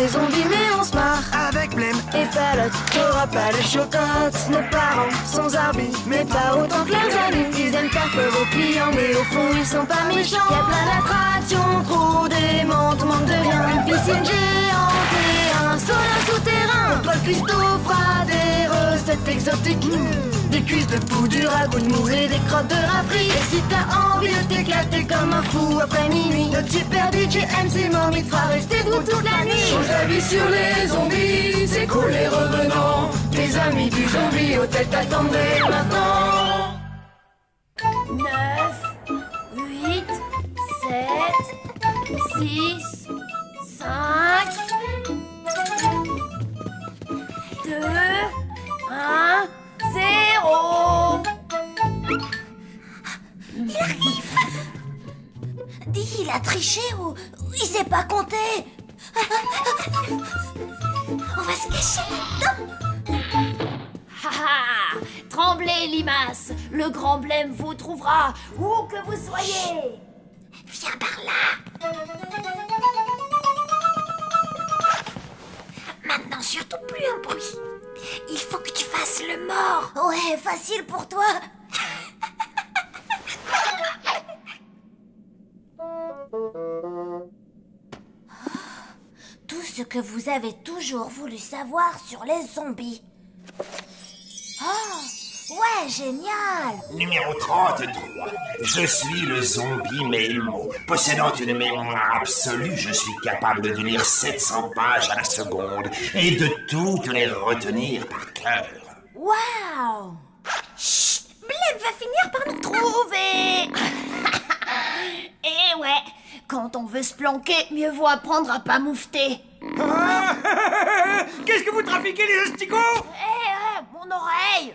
des zombies mais on se marre. Avec Blême Et Palotte, t'auras pas les chocottes. Nos parents sont Zarbi, mais pas autant que leurs amis. Ils aiment faire peur aux clients, mais au fond ils sont pas méchants. Y'a plein d'attractions, trop démentes, manque de rien. Une piscine géante et un sauna souterrain. Pas de cuistot froid, des recettes exotiques. Des cuisses de poux, du ragoût de mou et des crottes de rafraîchis. Et si t'as envie de t'éclater comme un fou après minuit, notre super DJ MC Mommy te fera rester debout toute la nuit. Change d'avis sur les zombies, c'est cool les revenants. Tes amis du zombie hôtel t'attendent dès maintenant. 9, 8, 7, 6, 5, 2, 1, 0. Il arrive. Dis, il a triché ou il sait pas compter. On va se cacher là-dedans. Ha! Tremblez, limaces! Le grand Blême vous trouvera, où que vous soyez! Viens par là. Maintenant, surtout plus un bruit. Il faut que tu fasses le mort. Ouais, facile pour toi. Tout ce que vous avez toujours voulu savoir sur les zombies. Oh, ouais, génial. Numéro 33. Je suis le zombie Melmo. Possédant une mémoire absolue, je suis capable de lire 700 pages à la seconde et de toutes les retenir par cœur. Waouh. Chut, Blême va finir par nous trouver. Eh ouais, quand on veut se planquer, mieux vaut apprendre à pas moufter. Qu'est-ce que vous trafiquez, les asticots? Mon oreille!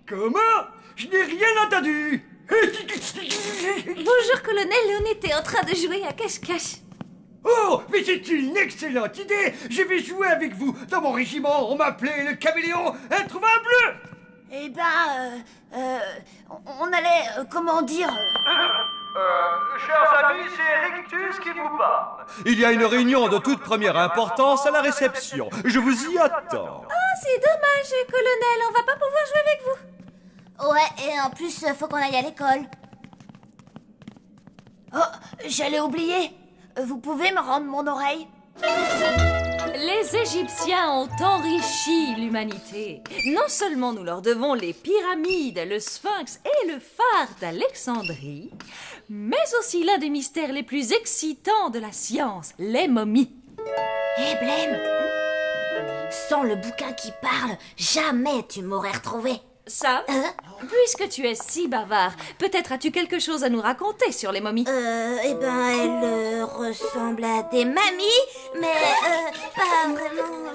Comment? Je n'ai rien entendu. Bonjour, colonel, on était en train de jouer à cache-cache. Oh, mais c'est une excellente idée. Je vais jouer avec vous. Dans mon régiment, on m'appelait le caméléon introuvable. Eh ben, on allait, comment dire... Chers amis, c'est Rictus qui vous parle. Il y a une réunion de toute première importance à la réception. Je vous y attends. Ah, c'est dommage, colonel, on va pas pouvoir jouer avec vous. Ouais, et en plus, faut qu'on aille à l'école. Oh, j'allais oublier. Vous pouvez me rendre mon oreille? Les Égyptiens ont enrichi l'humanité. Non seulement nous leur devons les pyramides, le sphinx et le phare d'Alexandrie, mais aussi l'un des mystères les plus excitants de la science, les momies. Hé, Blême, sans le bouquin qui parle, jamais tu m'aurais retrouvé. Sam, puisque tu es si bavard, peut-être as-tu quelque chose à nous raconter sur les momies? Eh ben, elles ressemblent à des mamies, mais pas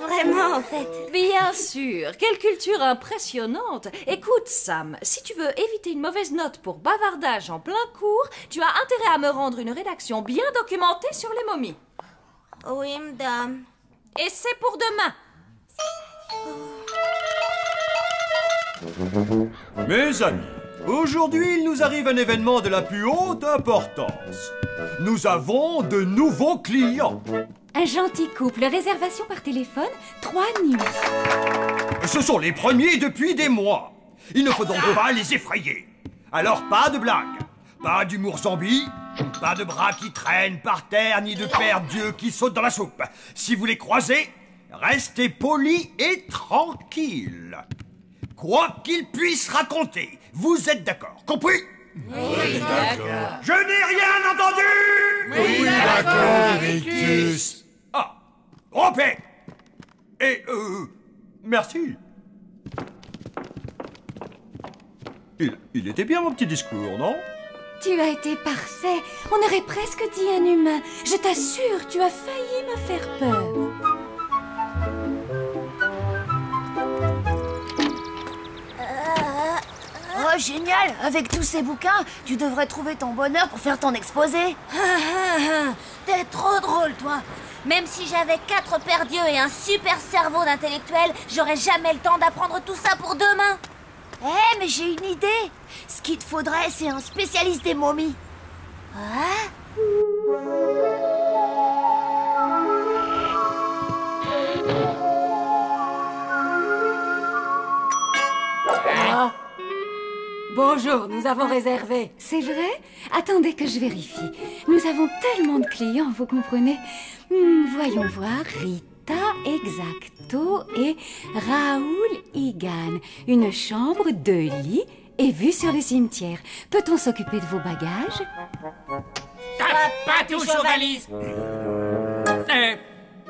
vraiment en fait. Bien sûr, quelle culture impressionnante. Écoute, Sam, si tu veux éviter une mauvaise note pour bavardage en plein cours, tu as intérêt à me rendre une rédaction bien documentée sur les momies. Oui, madame. Et c'est pour demain. Mes amis, aujourd'hui il nous arrive un événement de la plus haute importance. Nous avons de nouveaux clients. Un gentil couple, réservation par téléphone, 3 nuits. Ce sont les premiers depuis des mois. Il ne faut donc pas les effrayer. Alors pas de blagues, pas d'humour zombie, pas de bras qui traînent par terre, ni de père Dieu qui saute dans la soupe. Si vous les croisez, restez polis et tranquilles. Quoi qu'ils puissent raconter, vous êtes d'accord, compris? Oui, d'accord. Je n'ai rien entendu. Oui, d'accord, Rictus. Ah, en paix. Et, merci. Il était bien mon petit discours, non? Tu as été parfait. On aurait presque dit un humain. Je t'assure, tu as failli me faire peur. Oh, génial! Avec tous ces bouquins, tu devrais trouver ton bonheur pour faire ton exposé. T'es trop drôle, toi. Même si j'avais 4 paires d'yeux et un super cerveau d'intellectuel, j'aurais jamais le temps d'apprendre tout ça pour demain. Eh, mais j'ai une idée. Ce qu'il te faudrait, c'est un spécialiste des momies. Bonjour, nous avons réservé. C'est vrai? Attendez que je vérifie. Nous avons tellement de clients, vous comprenez? Voyons voir. Rita Exacto et Raoul Igan. Une chambre, 2 lits et vue sur le cimetière. Peut-on s'occuper de vos bagages? Pas touche aux valises.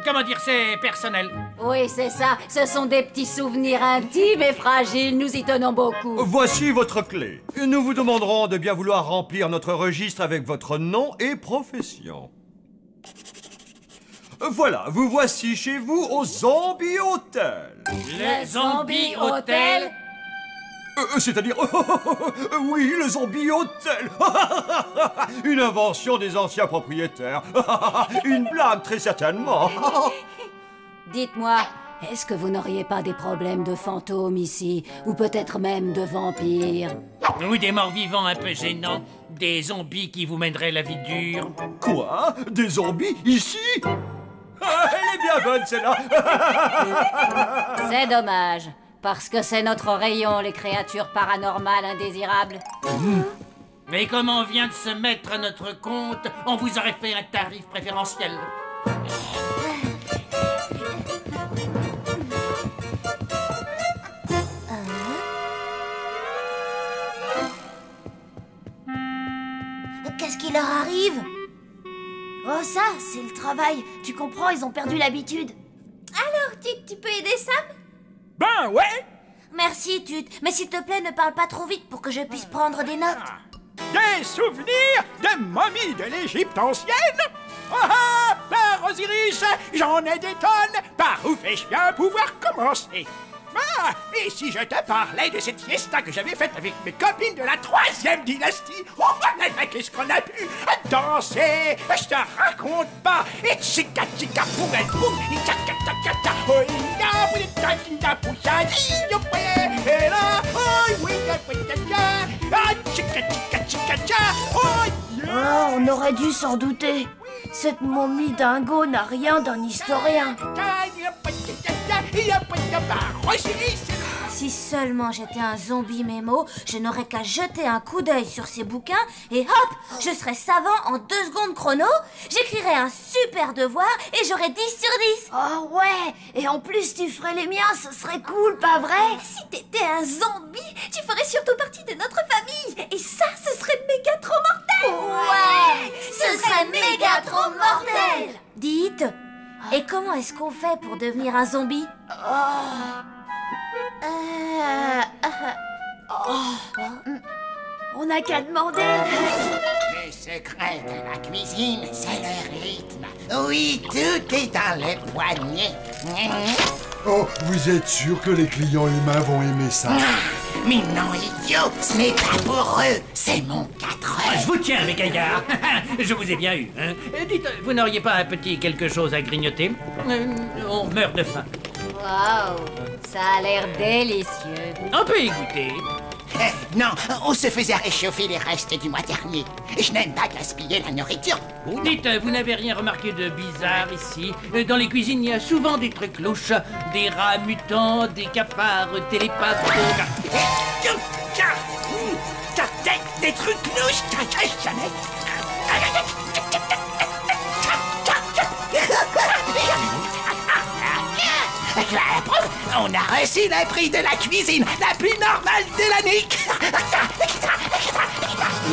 Comment dire, c'est personnel. Oui, c'est ça. Ce sont des petits souvenirs intimes et fragiles. Nous y tenons beaucoup. Voici votre clé. Nous vous demanderons de bien vouloir remplir notre registre avec votre nom et profession. Voilà, vous voici chez vous au Zombie Hotel. Le Zombie Hotel? C'est-à-dire... oui, le Zombie Hotel. Une invention des anciens propriétaires. Une blague, très certainement. Dites-moi, est-ce que vous n'auriez pas des problèmes de fantômes ici? Ou peut-être même de vampires? Ou des morts vivants un peu gênants. Des zombies qui vous mèneraient la vie dure. Quoi? Des zombies ici? Elle est bien bonne, celle-là. C'est dommage. Parce que c'est notre rayon, les créatures paranormales indésirables. Mais comme on vient de se mettre à notre compte, on vous aurait fait un tarif préférentiel. Qu'est-ce qui leur arrive? Oh ça, c'est le travail. Tu comprends, ils ont perdu l'habitude. Alors, tu peux aider Sam? Ben ouais. Merci, Tut. Mais s'il te plaît, ne parle pas trop vite pour que je puisse prendre des notes. Des souvenirs de momies de l'Égypte ancienne? Ah, par Osiris, j'en ai des tonnes. Par où fais-je bien pouvoir commencer? Ah, et si je te parlais de cette fiesta que j'avais faite avec mes copines de la 3e dynastie? Oh, qu'est-ce qu'on a pu danser? Je te raconte pas. Et chica chica boum et boum, et tchaka tchaka tcha, oh ya, oui, tchaka pouya, et là, oh oui, ah, chica chica chica tcha, oh Oh, on aurait dû s'en douter. Cette momie dingo n'a rien d'un historien. Si seulement j'étais un zombie mémo, je n'aurais qu'à jeter un coup d'œil sur ces bouquins et hop, je serais savant en 2 secondes chrono, j'écrirais un super devoir et j'aurais 10 sur 10. Oh ouais, et en plus tu ferais les miens, ce serait cool, pas vrai? Si t'étais un zombie, tu ferais surtout partie de notre famille. Et ça, ce serait méga trop mortel. Ouais, ce serait méga trop mortel. Dites, et comment est-ce qu'on fait pour devenir un zombie? On n'a qu'à demander. Le secret de la cuisine, c'est le rythme. Oui, tout est dans les poignets. Oh, vous êtes sûr que les clients humains vont aimer ça? Mais non, idiot, ce n'est pas pour eux, c'est mon 4 heures. Je vous tiens avec égard. Je vous ai bien eu. Hein. Dites, vous n'auriez pas un petit quelque chose à grignoter? On meurt de faim. Waouh, ça a l'air délicieux. On peut y goûter. Non, on se faisait réchauffer les restes du mois dernier. Je n'aime pas gaspiller la nourriture. Dites, vous n'avez rien remarqué de bizarre ici? Dans les cuisines, il y a souvent des trucs louches. Des rats mutants, des cafards télépathes. Des trucs louches. La preuve, on a reçu le prix de la cuisine la plus normale de l'année.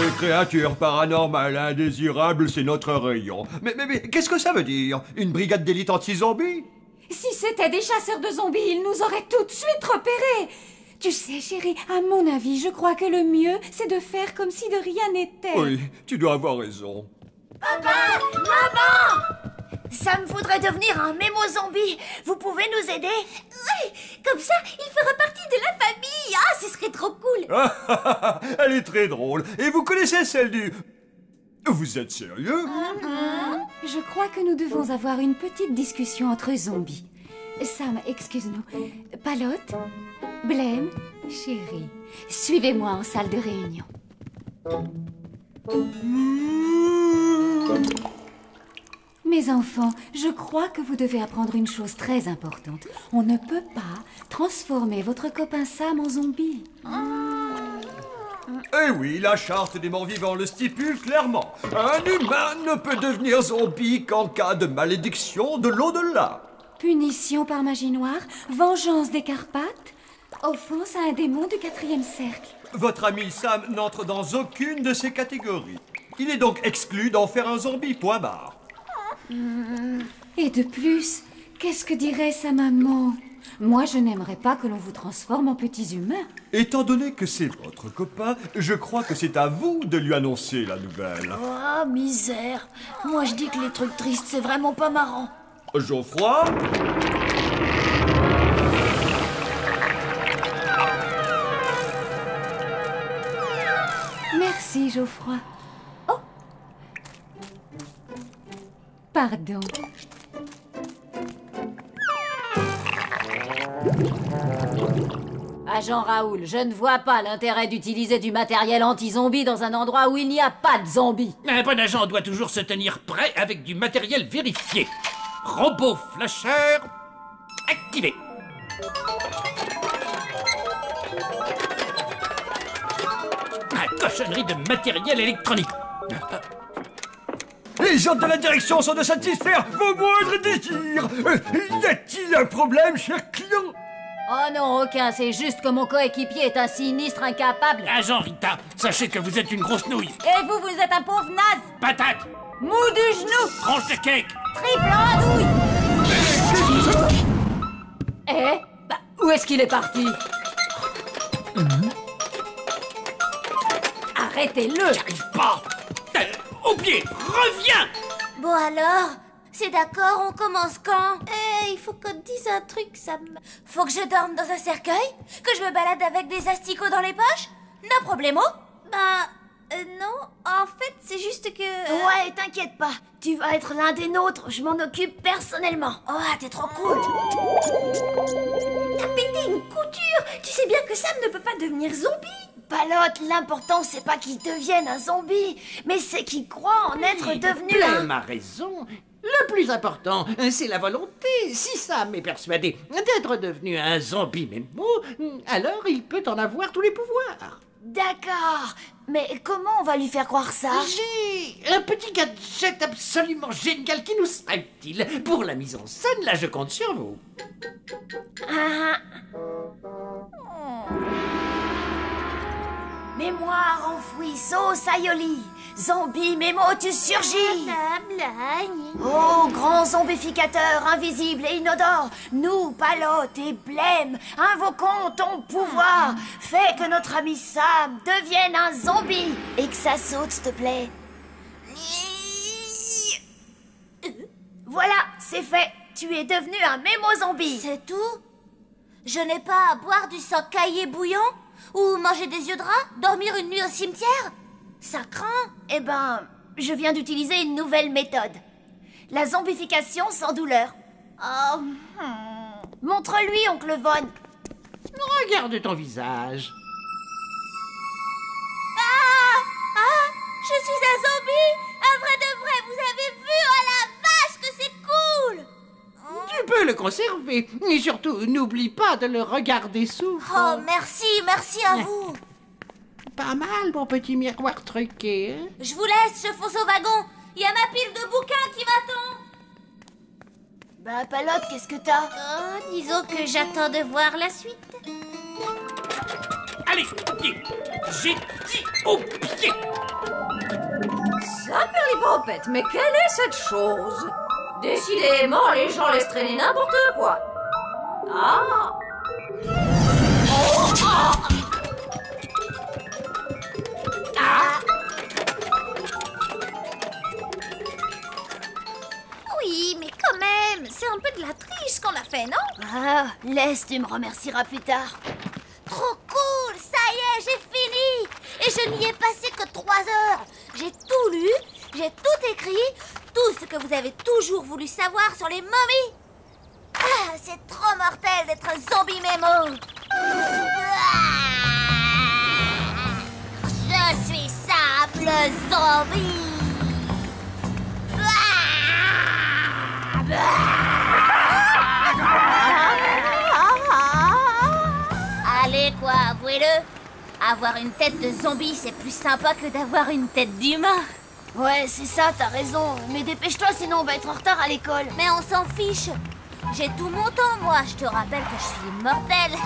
Les créatures paranormales indésirables, c'est notre rayon. Mais qu'est-ce que ça veut dire? Une brigade d'élite anti-zombies? Si c'était des chasseurs de zombies, ils nous auraient tout de suite repérés. Tu sais, chérie, à mon avis, je crois que le mieux, c'est de faire comme si de rien n'était. Oui, tu dois avoir raison. Papa! Maman! Sam voudrait devenir un mémo-zombie. Vous pouvez nous aider? Oui, comme ça, il fera partie de la famille. Ah, ce serait trop cool. Elle est très drôle. Et vous connaissez celle du... Vous êtes sérieux? Je crois que nous devons avoir une petite discussion entre zombies. Sam, excuse-nous. Palotte, Blême, chérie, suivez-moi en salle de réunion. Mes enfants, je crois que vous devez apprendre une chose très importante. On ne peut pas transformer votre copain Sam en zombie. Eh oui, la charte des morts vivants le stipule clairement. Un humain ne peut devenir zombie qu'en cas de malédiction de l'au-delà. Punition par magie noire, vengeance des Carpates, offense à un démon du 4e cercle. Votre ami Sam n'entre dans aucune de ces catégories. Il est donc exclu d'en faire un zombie, point barre. Et de plus, qu'est-ce que dirait sa maman? Moi, je n'aimerais pas que l'on vous transforme en petits humains. Étant donné que c'est votre copain, je crois que c'est à vous de lui annoncer la nouvelle. Oh, misère. Moi, je dis que les trucs tristes, c'est vraiment pas marrant. Geoffroy? Merci, Geoffroy. Oh! Pardon. Agent Raoul, je ne vois pas l'intérêt d'utiliser du matériel anti-zombie dans un endroit où il n'y a pas de zombies. Un bon agent doit toujours se tenir prêt avec du matériel vérifié. Robot flasheur activé. Cochonnerie de matériel électronique. Les gens de la direction sont de satisfaire vos moindres désirs. Y a-t-il un problème, cher client? Oh non, aucun, c'est juste que mon coéquipier est un sinistre incapable. Agent Rita, sachez que vous êtes une grosse nouille. Et vous, vous êtes un pauvre naze. Patate. Mou du genou. Tranche de cake. Triple andouille. Eh? Bah, où est-ce qu'il est parti? Arrêtez-le. J'arrive pas. Au pied, reviens. Bon alors, c'est d'accord, on commence quand? Il faut qu'on te dise un truc, Sam. Faut que je dorme dans un cercueil? Que je me balade avec des asticots dans les poches? No problemo? Non, en fait, c'est juste que... Ouais, t'inquiète pas. Tu vas être l'un des nôtres, je m'en occupe personnellement. Oh, t'es trop cool. T'as pété une couture. Tu sais bien que Sam ne peut pas devenir zombie. Palote, l'important c'est pas qu'il devienne un zombie, mais c'est qu'il croit en être devenu un... Blême a raison. Le plus important, c'est la volonté. Si Sam est persuadé d'être devenu un zombie mémo, alors il peut en avoir tous les pouvoirs. D'accord, mais comment on va lui faire croire ça? J'ai un petit gadget absolument génial qui nous sera utile pour la mise en scène. Là, je compte sur vous. Mémoire enfouie, sauce aioli. Zombie mémo, tu surgis. Oh, grand zombificateur invisible et inodore, nous, Palote et Blême, invoquons ton pouvoir. Fais que notre ami Sam devienne un zombie et que ça saute, s'il te plaît. Voilà, c'est fait. Tu es devenu un mémo-zombie. C'est tout? Je n'ai pas à boire du sang caillé bouillant? Ou manger des yeux de rat? Dormir une nuit au cimetière? Ça craint. Eh ben, je viens d'utiliser une nouvelle méthode. La zombification sans douleur. Oh. Montre-lui, oncle Von. Regarde ton visage. Je suis un zombie! Un vrai de vrai, vous avez vu? Oh la vache, que c'est cool! Tu peux le conserver. Et surtout, n'oublie pas de le regarder souvent. Oh, merci à vous. Pas mal, mon petit miroir truqué, hein? Je vous laisse, je fonce au wagon. Il y a ma pile de bouquins qui m'attend. Bah, Palote, qu'est-ce que t'as? Disons que j'attends de voir la suite. Allez, pied. J'ai dit au pied. Saperlipopette, mais quelle est cette chose? Décidément, les gens laissent traîner n'importe quoi. Ah! Oui, mais quand même, c'est un peu de la triche qu'on a fait, non? Ah, laisse, tu me remercieras plus tard. Trop cool, ça y est, j'ai fini. Et je n'y ai passé que 3 heures. J'ai tout lu, j'ai tout écrit, tout ce que vous avez toujours voulu savoir sur les momies. Ah, c'est trop mortel d'être un zombie mémo. Je suis Sam, le zombie. Allez quoi, avouez-le. Avoir une tête de zombie, c'est plus sympa que d'avoir une tête d'humain. Ouais, c'est ça, t'as raison. Mais dépêche-toi, sinon on va être en retard à l'école. Mais on s'en fiche. J'ai tout mon temps, moi. Je te rappelle que je suis immortelle.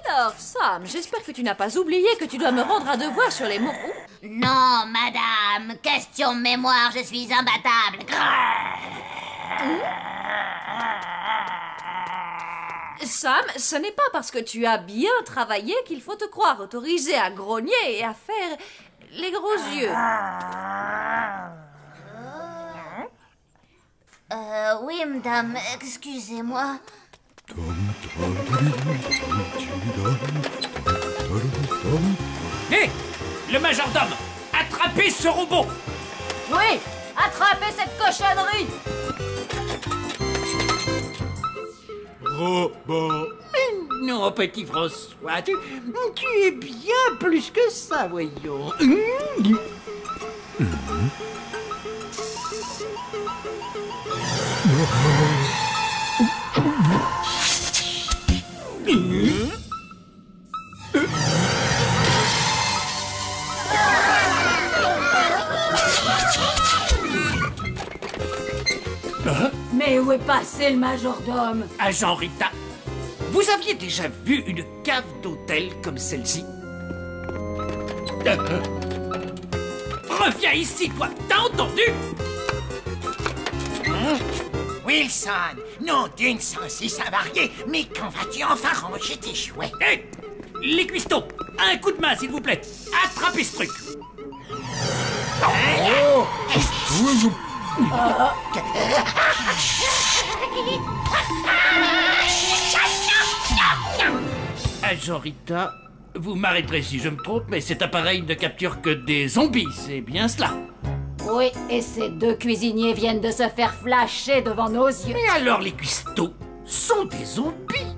Alors, Sam, j'espère que tu n'as pas oublié que tu dois me rendre un devoir sur les mots. Non, madame. Question de mémoire, je suis imbattable. Sam, ce n'est pas parce que tu as bien travaillé qu'il faut te croire autorisé à grogner et à faire les gros yeux. Oui, madame, excusez-moi. Hé, le majordome, attrapez ce robot. Oui, attrapez cette cochonnerie. Robot. Non, petit François, tu es bien plus que ça, voyons. Mais où est passé le majordome? Agent Rita, vous aviez déjà vu une cave d'hôtel comme celle-ci? Reviens ici, toi, t'as entendu? Wilson, non d'une sans avarié, mais quand vas-tu enfin ranger tes jouets? Hé, les cuistots, un coup de main, s'il vous plaît. Attrapez ce truc. Agent Rita, vous m'arrêterez si je me trompe, mais cet appareil ne capture que des zombies, c'est bien cela? Oui, et ces deux cuisiniers viennent de se faire flasher devant nos yeux. Et alors les cuistots sont des zombies?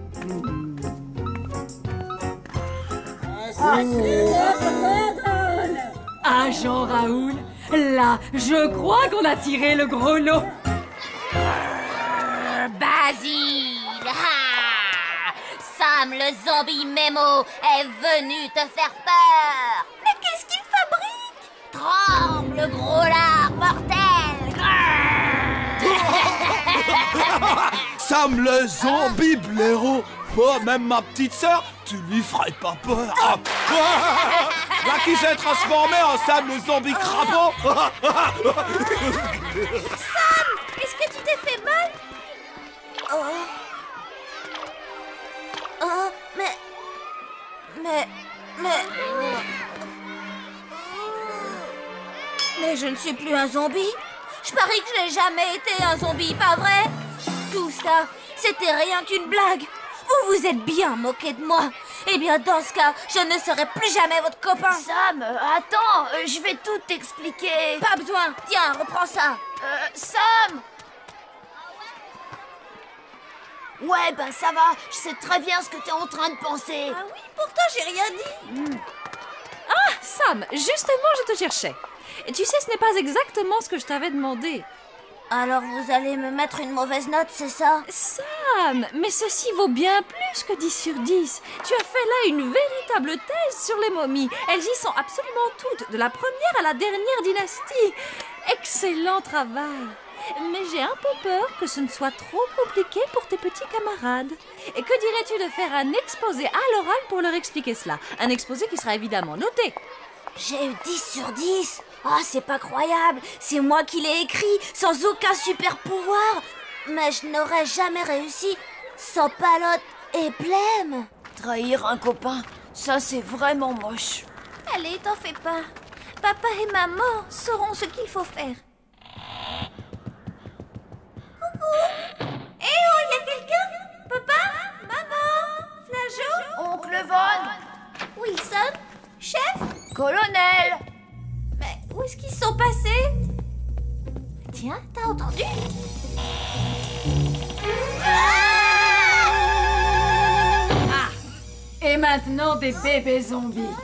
Agent Raoul, là, je crois qu'on a tiré le gros lot. Basile. Sam, le zombie Mémo, est venu te faire peur. Mais qu'est-ce qu'il fabrique? Tremble, gros lard mortel. Sam le zombie blaireau. Oh, même ma petite sœur, tu lui ferais pas peur. Là qui s'est transformé en Sam le zombie crapaud. Sam, est-ce que tu t'es fait mal? Mais je ne suis plus un zombie. Je parie que je n'ai jamais été un zombie, pas vrai? Tout ça, c'était rien qu'une blague. Vous vous êtes bien moqué de moi. Eh bien, dans ce cas, je ne serai plus jamais votre copain. Sam, attends, je vais tout t'expliquer. Pas besoin. Tiens, reprends ça. Sam! Ouais, ben ça va, je sais très bien ce que t'es en train de penser. Ah oui, pourtant j'ai rien dit. Ah, Sam, justement, je te cherchais. Et tu sais, ce n'est pas exactement ce que je t'avais demandé. Alors vous allez me mettre une mauvaise note, c'est ça? Sam, mais ceci vaut bien plus que 10 sur 10. Tu as fait là une véritable thèse sur les momies. Elles y sont absolument toutes, de la première à la dernière dynastie. Excellent travail. Mais j'ai un peu peur que ce ne soit trop compliqué pour tes petits camarades. Et que dirais-tu de faire un exposé à l'oral pour leur expliquer cela? Un exposé qui sera évidemment noté. J'ai eu 10 sur 10. Ah, c'est pas croyable. C'est moi qui l'ai écrit, sans aucun super pouvoir. Mais je n'aurais jamais réussi sans Palotte et Blême. Trahir un copain, ça c'est vraiment moche. Allez, t'en fais pas. Papa et maman sauront ce qu'il faut faire. Coucou. Eh oh, y a quelqu'un? Papa? Maman? Flageot? Oncle Von? Wilson? Chef? Colonel? Mais où est-ce qu'ils sont passés? Tiens, t'as entendu? Et maintenant des bébés zombies.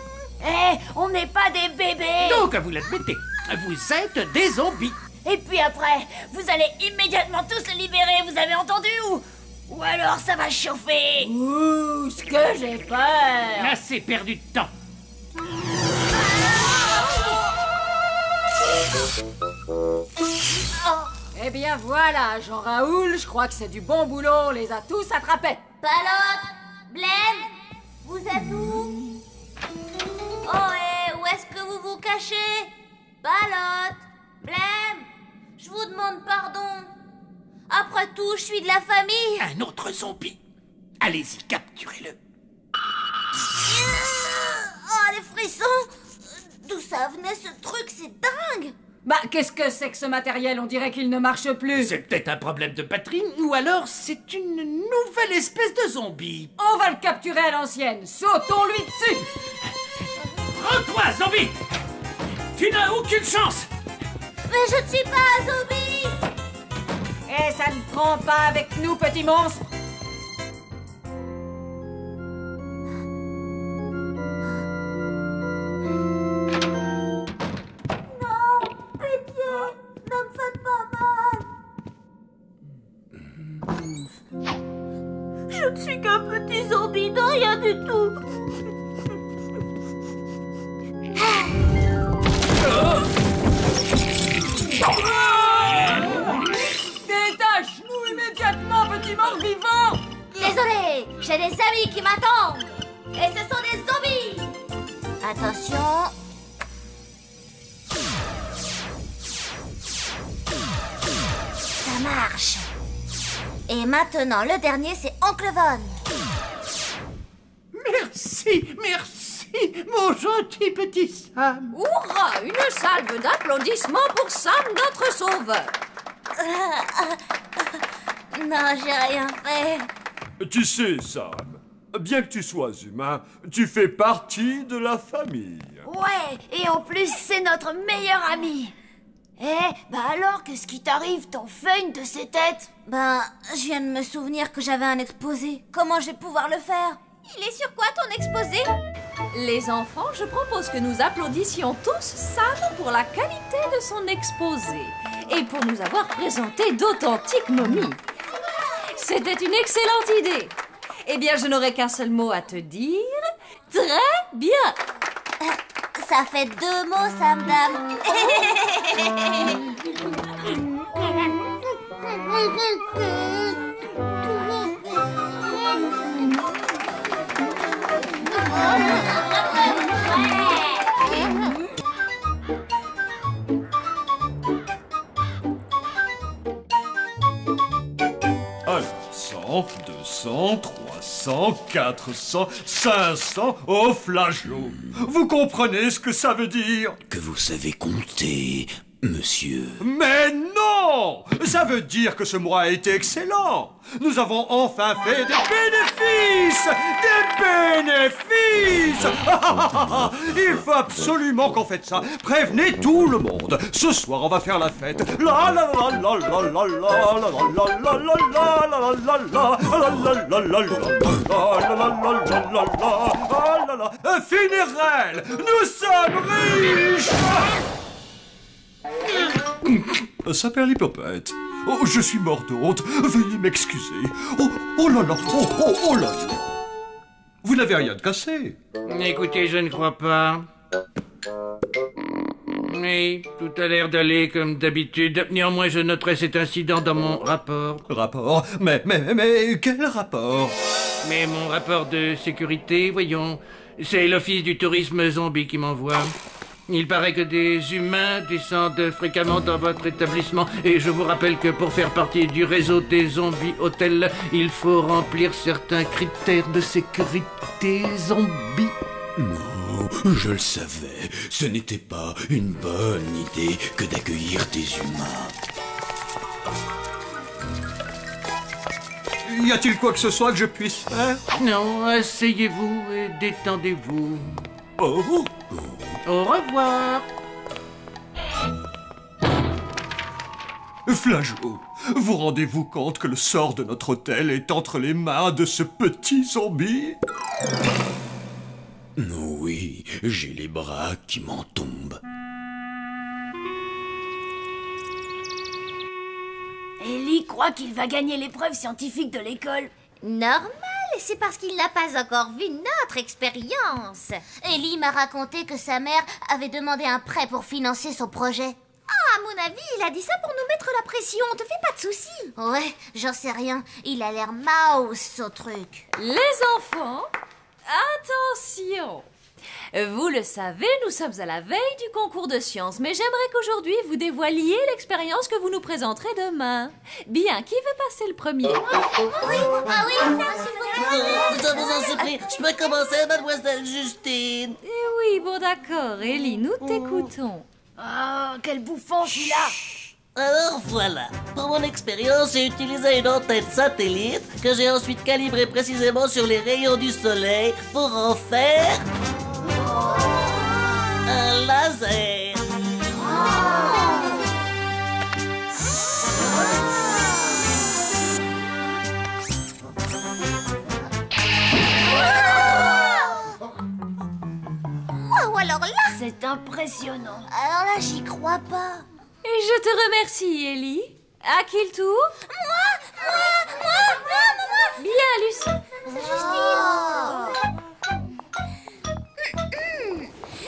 Eh, on n'est pas des bébés. Donc, vous l'admettez, vous êtes des zombies. Et puis après, vous allez immédiatement tous les libérer, vous avez entendu ou? Ou alors ça va chauffer. Ouh, ce que j'ai peur. Assez perdu de temps. Eh bien voilà, Jean-Raoul, je crois que c'est du bon boulot, on les a tous attrapés. Palote, Blême, vous êtes où? Oh, et où est-ce que vous vous cachez? Palote, Blême, je vous demande pardon. Après tout, je suis de la famille. Un autre zombie. Allez-y, capturez-le. Oh, les frissons! D'où ça venait ce truc? C'est dingue! Bah, qu'est-ce que c'est que ce matériel? On dirait qu'il ne marche plus. C'est peut-être un problème de batterie, ou alors c'est une nouvelle espèce de zombie. On va le capturer à l'ancienne. Sautons-lui dessus. Prends-toi, zombie! Tu n'as aucune chance! Mais je ne suis pas un zombie! Et ça ne prend pas avec nous, petit monstre. Ne me faites pas mal! Je ne suis qu'un petit zombie de rien du tout! Détache-nous immédiatement, petit mort-vivant! Désolé, j'ai des amis qui m'attendent! Et ce sont des zombies! Attention! Ça marche! Et maintenant, le dernier, c'est Oncle Von. Merci, mon gentil petit Sam. Hurrah! Une salve d'applaudissements pour Sam, notre sauveur. Non, j'ai rien fait. Tu sais, Sam, bien que tu sois humain, tu fais partie de la famille. Ouais, et en plus, c'est notre meilleur ami. Bah alors, qu'est-ce qui t'arrive? T'en fais une de ces têtes? Ben, je viens de me souvenir que j'avais un exposé. Comment je vais pouvoir le faire? Il est sur quoi ton exposé? Les enfants, je propose que nous applaudissions tous Sam pour la qualité de son exposé et pour nous avoir présenté d'authentiques momies. C'était une excellente idée. Eh bien, je n'aurai qu'un seul mot à te dire. Très bien. Ça fait 2 mots, Sam Dame. Alors, 100, 200, 300, 400, 500, oh flageot! Vous comprenez ce que ça veut dire? Que vous savez compter, monsieur. Mais non! Ça veut dire que ce mois a été excellent! Nous avons enfin fait des bénéfices! Des bénéfices! Il faut absolument qu'on fête ça! Prévenez tout le monde! Ce soir, on va faire la fête! La la la la la la la la la la la la la funérailles! Nous sommes riches! Saperlipopette. Oh, je suis mort de honte. Veuillez m'excuser. Oh là là. Oh là là. Vous n'avez rien de cassé. Écoutez, je ne crois pas. Oui, tout a l'air d'aller comme d'habitude. Néanmoins, je noterai cet incident dans mon rapport. Rapport? Mais quel rapport? Mais mon rapport de sécurité, voyons. C'est l'Office du tourisme zombie qui m'envoie. Il paraît que des humains descendent fréquemment dans votre établissement et je vous rappelle que pour faire partie du réseau des zombies hôtels, il faut remplir certains critères de sécurité zombie. Non, je le savais. Ce n'était pas une bonne idée que d'accueillir des humains. Y a-t-il quoi que ce soit que je puisse faire? Non, asseyez-vous et détendez-vous. Oh. Au revoir. Flageot, vous rendez-vous compte que le sort de notre hôtel est entre les mains de ce petit zombie? Oui, j'ai les bras qui m'en tombent. Ellie croit qu'il va gagner l'épreuve scientifique de l'école. Normal, c'est parce qu'il n'a pas encore vu notre expérience. Ellie m'a raconté que sa mère avait demandé un prêt pour financer son projet. Ah, à mon avis, il a dit ça pour nous mettre la pression. Te fais pas de soucis. Ouais, j'en sais rien. Il a l'air mouse, ce truc. Les enfants, attention! Vous le savez, nous sommes à la veille du concours de sciences, mais j'aimerais qu'aujourd'hui vous dévoiliez l'expérience que vous nous présenterez demain. Bien, qui veut passer le premier? Oui, ah oui, Je vous en supplie, je peux commencer, mademoiselle Justine? Eh oui, bon d'accord, Ellie, nous t'écoutons. Ah, quel bouffon celui-là! Alors voilà, pour mon expérience, j'ai utilisé une antenne satellite que j'ai ensuite calibrée précisément sur les rayons du soleil pour en faire un laser. Oh, alors là, C'est impressionnant. alors là, j'y crois pas. Et je te remercie, Ellie. À qui le tour? Moi. Bien, Lucie.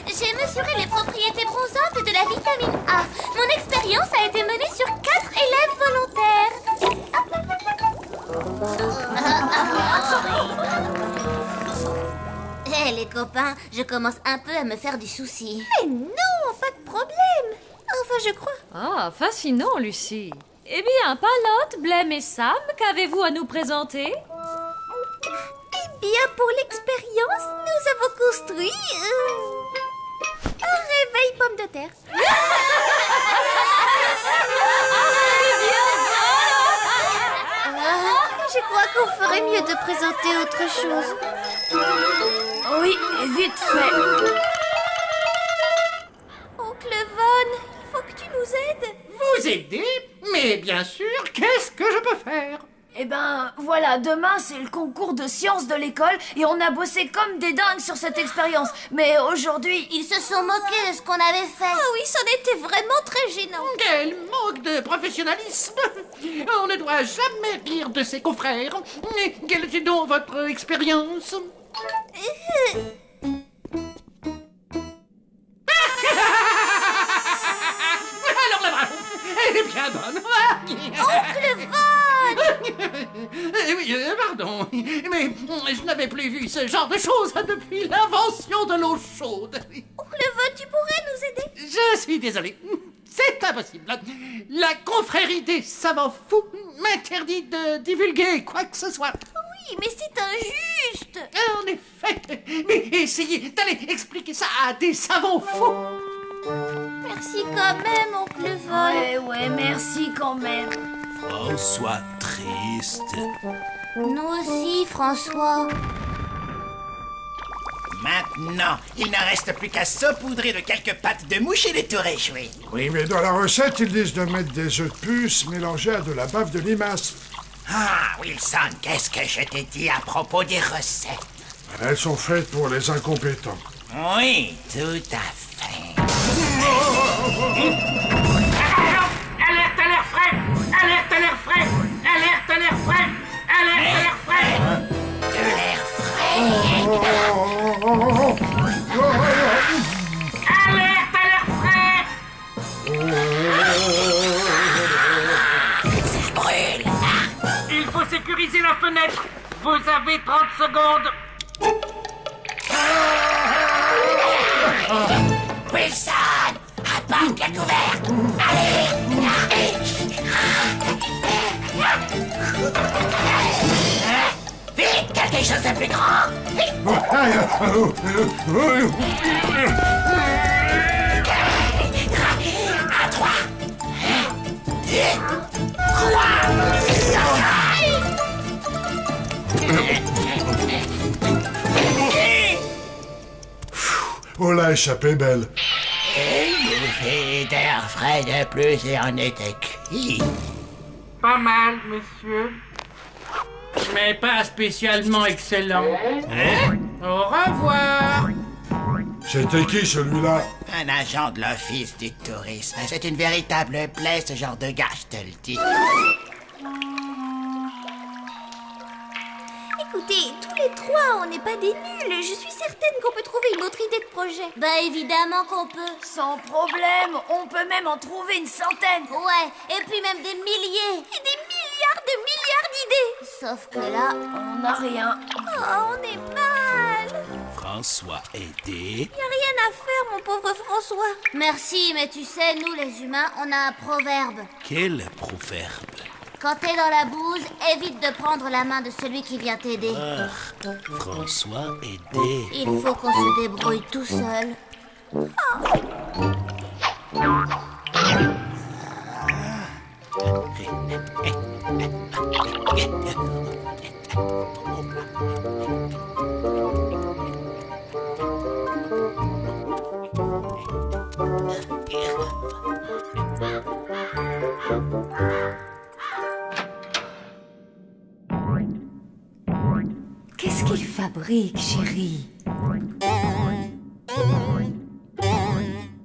J'ai mesuré les propriétés bronzantes de la vitamine A. Mon expérience a été menée sur 4 élèves volontaires. Hé, les copains, je commence un peu à me faire du souci. Mais non, pas de problème. Enfin, je crois. Ah, fascinant, Lucie. Eh bien, Palotte, Blême et Sam, qu'avez-vous à nous présenter? Eh bien, pour l'expérience, nous avons construit un réveil pomme de terre. Je crois qu'on ferait mieux de présenter autre chose. Oui, vite fait. Oncle Von, il faut que tu nous aides. Vous aider? Mais bien sûr, qu'est-ce que je peux faire? Eh ben, voilà, demain c'est le concours de sciences de l'école et on a bossé comme des dingues sur cette expérience. Mais aujourd'hui, Ils se sont moqués de ce qu'on avait fait. Ah oui, c'en était vraiment très gênant. Quel manque de professionnalisme! On ne doit jamais rire de ses confrères. Mais quelle est donc votre expérience? Alors la bravo, elle est bien bonne. Oncle Von! Oui, pardon, mais je n'avais plus vu ce genre de choses depuis l'invention de l'eau chaude. Oncle Von, tu pourrais nous aider? Je suis désolé, c'est impossible. La confrérie des savants fous m'interdit de divulguer quoi que ce soit. Oui, mais c'est injuste. En effet, mais essayez d'aller expliquer ça à des savants fous. Merci quand même, Oncle Von. ouais, merci quand même. François triste. Nous aussi, François. Maintenant, il ne reste plus qu'à saupoudrer de quelques pattes de mouche et les tout réjouir. Oui, mais dans la recette, ils disent de mettre des œufs de puce mélangés à de la bave de limace. Ah, Wilson, qu'est-ce que je t'ai dit à propos des recettes? Elles sont faites pour les incompétents. Oui, tout à fait. Alerte à l'air frais! Alerte à l'air frais! Alerte à l'air frais! Alerte à l'air frais! De l'air frais. Alerte à l'air frais! Ça brûle. Il faut sécuriser la fenêtre. Vous avez 30 secondes. Wilson, apporte la couverte. Allez. Vite, quelque chose de plus grand. À 3. 2. 3. Oh la échappée belle. Une bouffée d'air frais de plus et en était cuit. Pas mal, monsieur. Mais pas spécialement excellent. Au revoir. C'était qui celui-là? Un agent de l'Office du tourisme. C'est une véritable plaie, ce genre de gars, je te le dis. Écoutez, tous les trois, on n'est pas des nuls. Je suis certaine qu'on peut trouver une autre idée de projet. Bah évidemment qu'on peut. Sans problème, on peut même en trouver une centaine. Ouais, et puis même des milliers. Et des milliards de milliards d'idées. Sauf que là, on n'a rien. Oh, on est mal. François aidé. Y a rien à faire, mon pauvre François. Merci, mais tu sais, nous les humains, on a un proverbe. Quel proverbe? Quand t'es dans la bouse, évite de prendre la main de celui qui vient t'aider. François aidé. Il faut qu'on se débrouille tout seul. Qu'est-ce qu'il fabrique, chérie?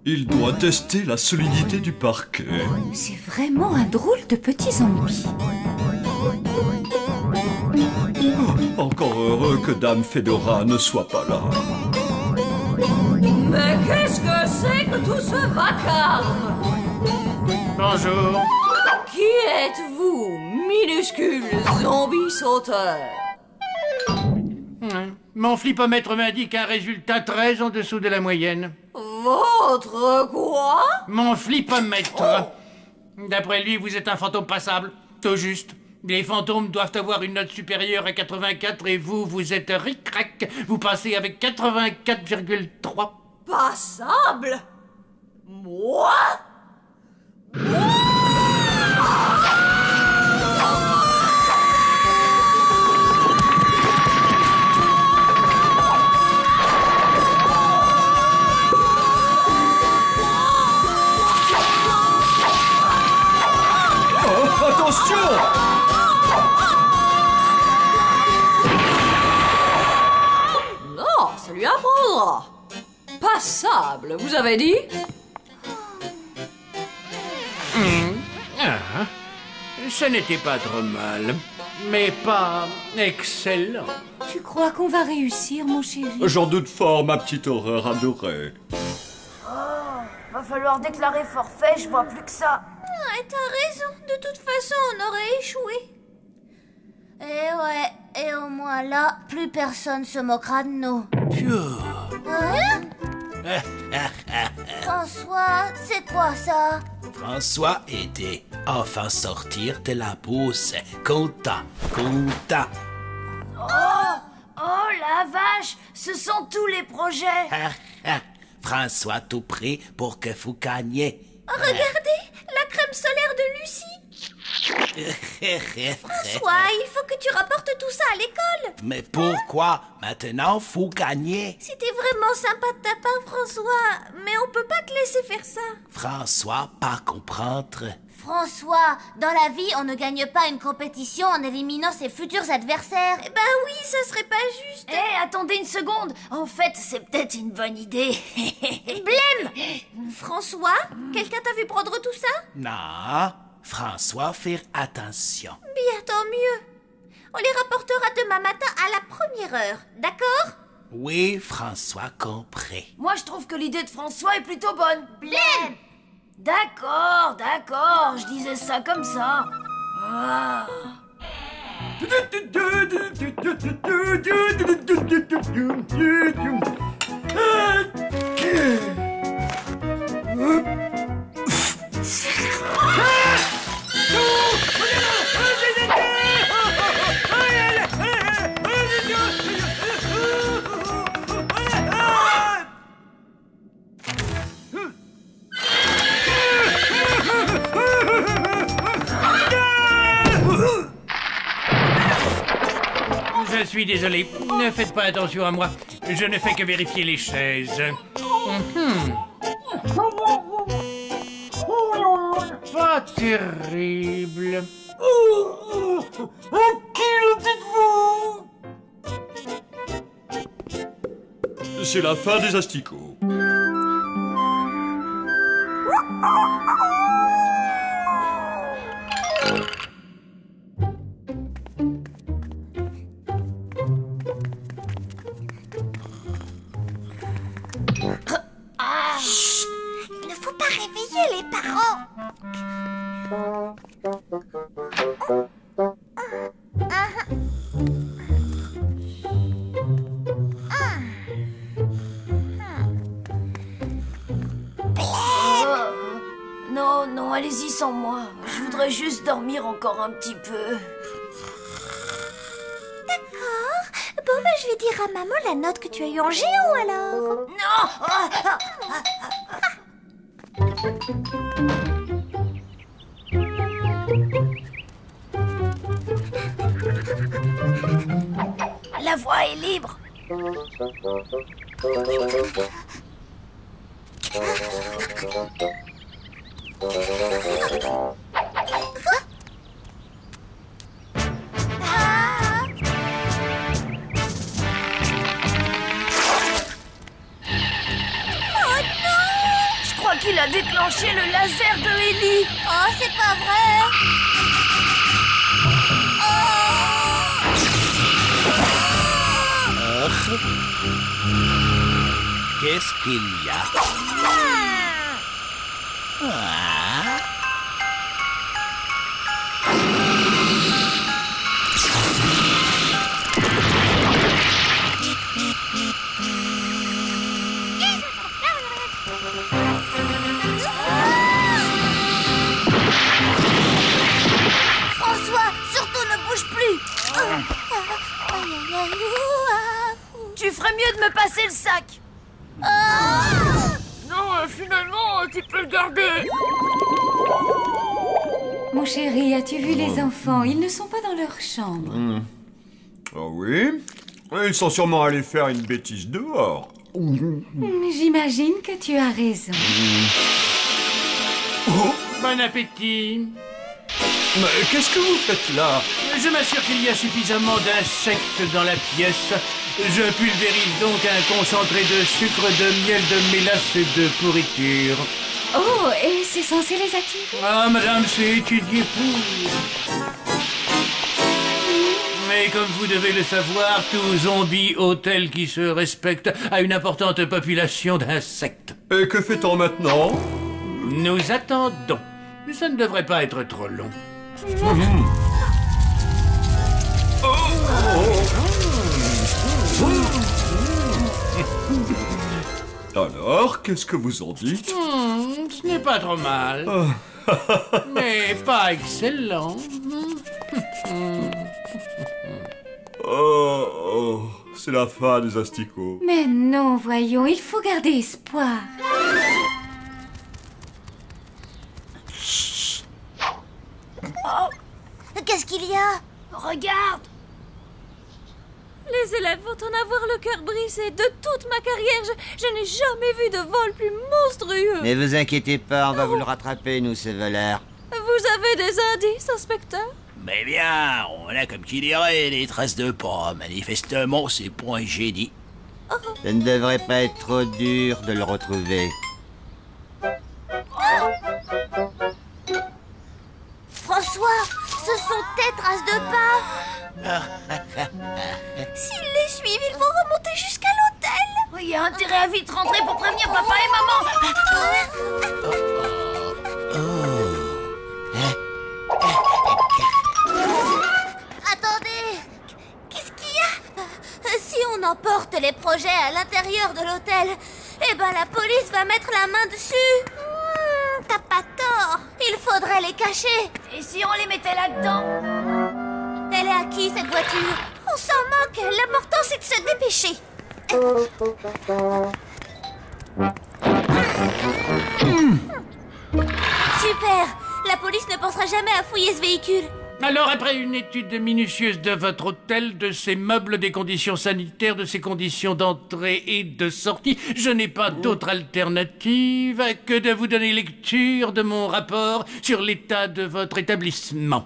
Il doit tester la solidité du parquet. C'est vraiment un drôle de petit zombie. Oh, encore heureux que Dame Fedora ne soit pas là. Mais qu'est-ce que c'est que tout ce vacarme? Bonjour. Qui êtes-vous, minuscule zombie sauteur? Mon flipomètre m'indique un résultat très en dessous de la moyenne. Votre quoi? Mon flipomètre. D'après lui, vous êtes un fantôme passable. Tout juste. Les fantômes doivent avoir une note supérieure à 84 et vous êtes ric-rac. Vous passez avec 84,3. Passable? Moi? Attention! Non, ça lui apprendra. Passable, vous avez dit? Ce n'était pas trop mal, mais pas excellent. Tu crois qu'on va réussir, mon chéri? J'en doute fort, ma petite horreur adorée. Va falloir déclarer forfait, je vois plus que ça. T'as raison, de toute façon, on aurait échoué. Et ouais, et au moins là, plus personne se moquera de nous. Hein? François, c'est quoi ça? François aidé. Enfin sortir de la bourse. Content. Oh la vache, ce sont tous les projets. François tout prêt pour que vous gagniez. Regardez, la crème solaire de Lucie. François, il faut que tu rapportes tout ça à l'école. Mais pourquoi maintenant vous gagnez? C'était vraiment sympa de ta part, François, mais on peut pas te laisser faire ça. François, pas comprendre. François, dans la vie, on ne gagne pas une compétition en éliminant ses futurs adversaires. Eh ben oui, ça serait pas juste. Attendez une seconde. En fait, c'est peut-être une bonne idée. Blême! François, quelqu'un t'a vu prendre tout ça? Non, François, faire attention. Bien, tant mieux. On les rapportera demain matin à la première heure, d'accord? Oui, François compris. Moi, je trouve que l'idée de François est plutôt bonne. Blême! D'accord, je disais ça comme ça. Ah. Je suis désolé, ne faites pas attention à moi. Je ne fais que vérifier les chaises. Pas terrible. Qui le dites-vous? c'est la fin des asticots. Ah, chut, il ne faut pas réveiller les parents. Non, non, allez-y sans moi. Je voudrais juste dormir encore un petit peu. D'accord. Bon, bah, je vais dire à maman la note que tu as eue en géo, alors. Non. La voie est libre. Je crois qu'il a déclenché le laser de Ellie. Oh, c'est pas vrai. Qu'est-ce qu'il y a? François, surtout ne bouge plus. Tu ferais mieux de me passer le sac. Non, finalement, tu peux le garder. Mon chéri, as-tu vu les enfants? Ils ne sont pas dans leur chambre. Ah oui? Ils sont sûrement allés faire une bêtise dehors. J'imagine que tu as raison. Bon appétit. Mais qu'est-ce que vous faites là? Je m'assure qu'il y a suffisamment d'insectes dans la pièce. Je pulvérise donc un concentré de sucre, de miel, de mélasse et de pourriture. Oh, et c'est censé les attirer? Ah, madame, c'est étudié pour. Mais comme vous devez le savoir, tout zombie hôtel qui se respecte a une importante population d'insectes. Et que fait-on maintenant? Nous attendons. Mais ça ne devrait pas être trop long. Alors, qu'est-ce que vous en dites? Ce n'est pas trop mal. Mais pas excellent. Oh, c'est la fin des asticots. Mais non, voyons, il faut garder espoir. Qu'est-ce qu'il y a? Regarde. Les élèves vont en avoir le cœur brisé. De toute ma carrière, je n'ai jamais vu de vol plus monstrueux. Ne vous inquiétez pas, on va vous le rattraper, nous, ces voleurs. Vous avez des indices, inspecteur? Mais bien, on a, comme qui dirait, des traces de pas. Manifestement, c'est pour un génie. Ça ne devrait pas être trop dur de le retrouver. François, ce sont tes traces de pas. S'ils les suivent, ils vont remonter jusqu'à l'hôtel. Il y a intérêt à vite rentrer pour prévenir papa et maman. Attendez, qu'est-ce qu'il y a? Si on emporte les projets à l'intérieur de l'hôtel, eh ben la police va mettre la main dessus. T'as pas tort. Il faudrait les cacher. Et si on les mettait là-dedans? Elle est à qui, cette voiture? On s'en moque. L'important, c'est de se dépêcher. Super. La police ne pensera jamais à fouiller ce véhicule. Alors, après une étude minutieuse de votre hôtel, de ses meubles, des conditions sanitaires, de ses conditions d'entrée et de sortie, je n'ai pas d'autre alternative que de vous donner lecture de mon rapport sur l'état de votre établissement.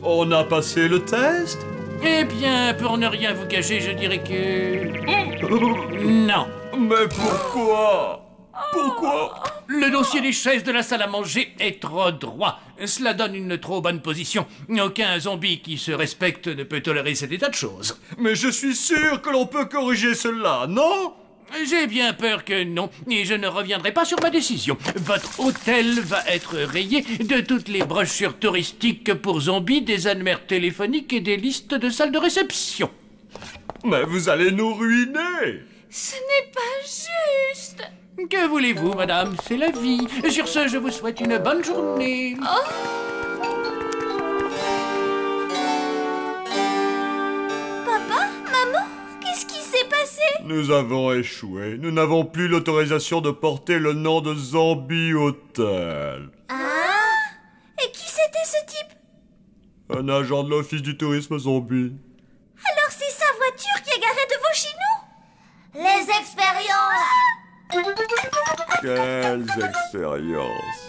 On a passé le test? Eh bien, pour ne rien vous cacher, je dirais que... non. Mais pourquoi? Pourquoi? Le dossier des chaises de la salle à manger est trop droit. Cela donne une trop bonne position. Aucun zombie qui se respecte ne peut tolérer cet état de choses. Mais je suis sûr que l'on peut corriger cela, non? J'ai bien peur que non, et je ne reviendrai pas sur ma décision. Votre hôtel va être rayé de toutes les brochures touristiques pour zombies, des annuaires téléphoniques et des listes de salles de réception. Mais vous allez nous ruiner! Ce n'est pas juste. Que voulez-vous, madame? C'est la vie. Sur ce, je vous souhaite une bonne journée. Papa? Maman? Qu'est-ce qui s'est passé? Nous avons échoué. Nous n'avons plus l'autorisation de porter le nom de Zombie Hotel. Ah? Et qui c'était ce type? Un agent de l'office du tourisme zombie. Alors c'est sa voiture qui est garée devant chez nous? Les expériences! Quelles expériences!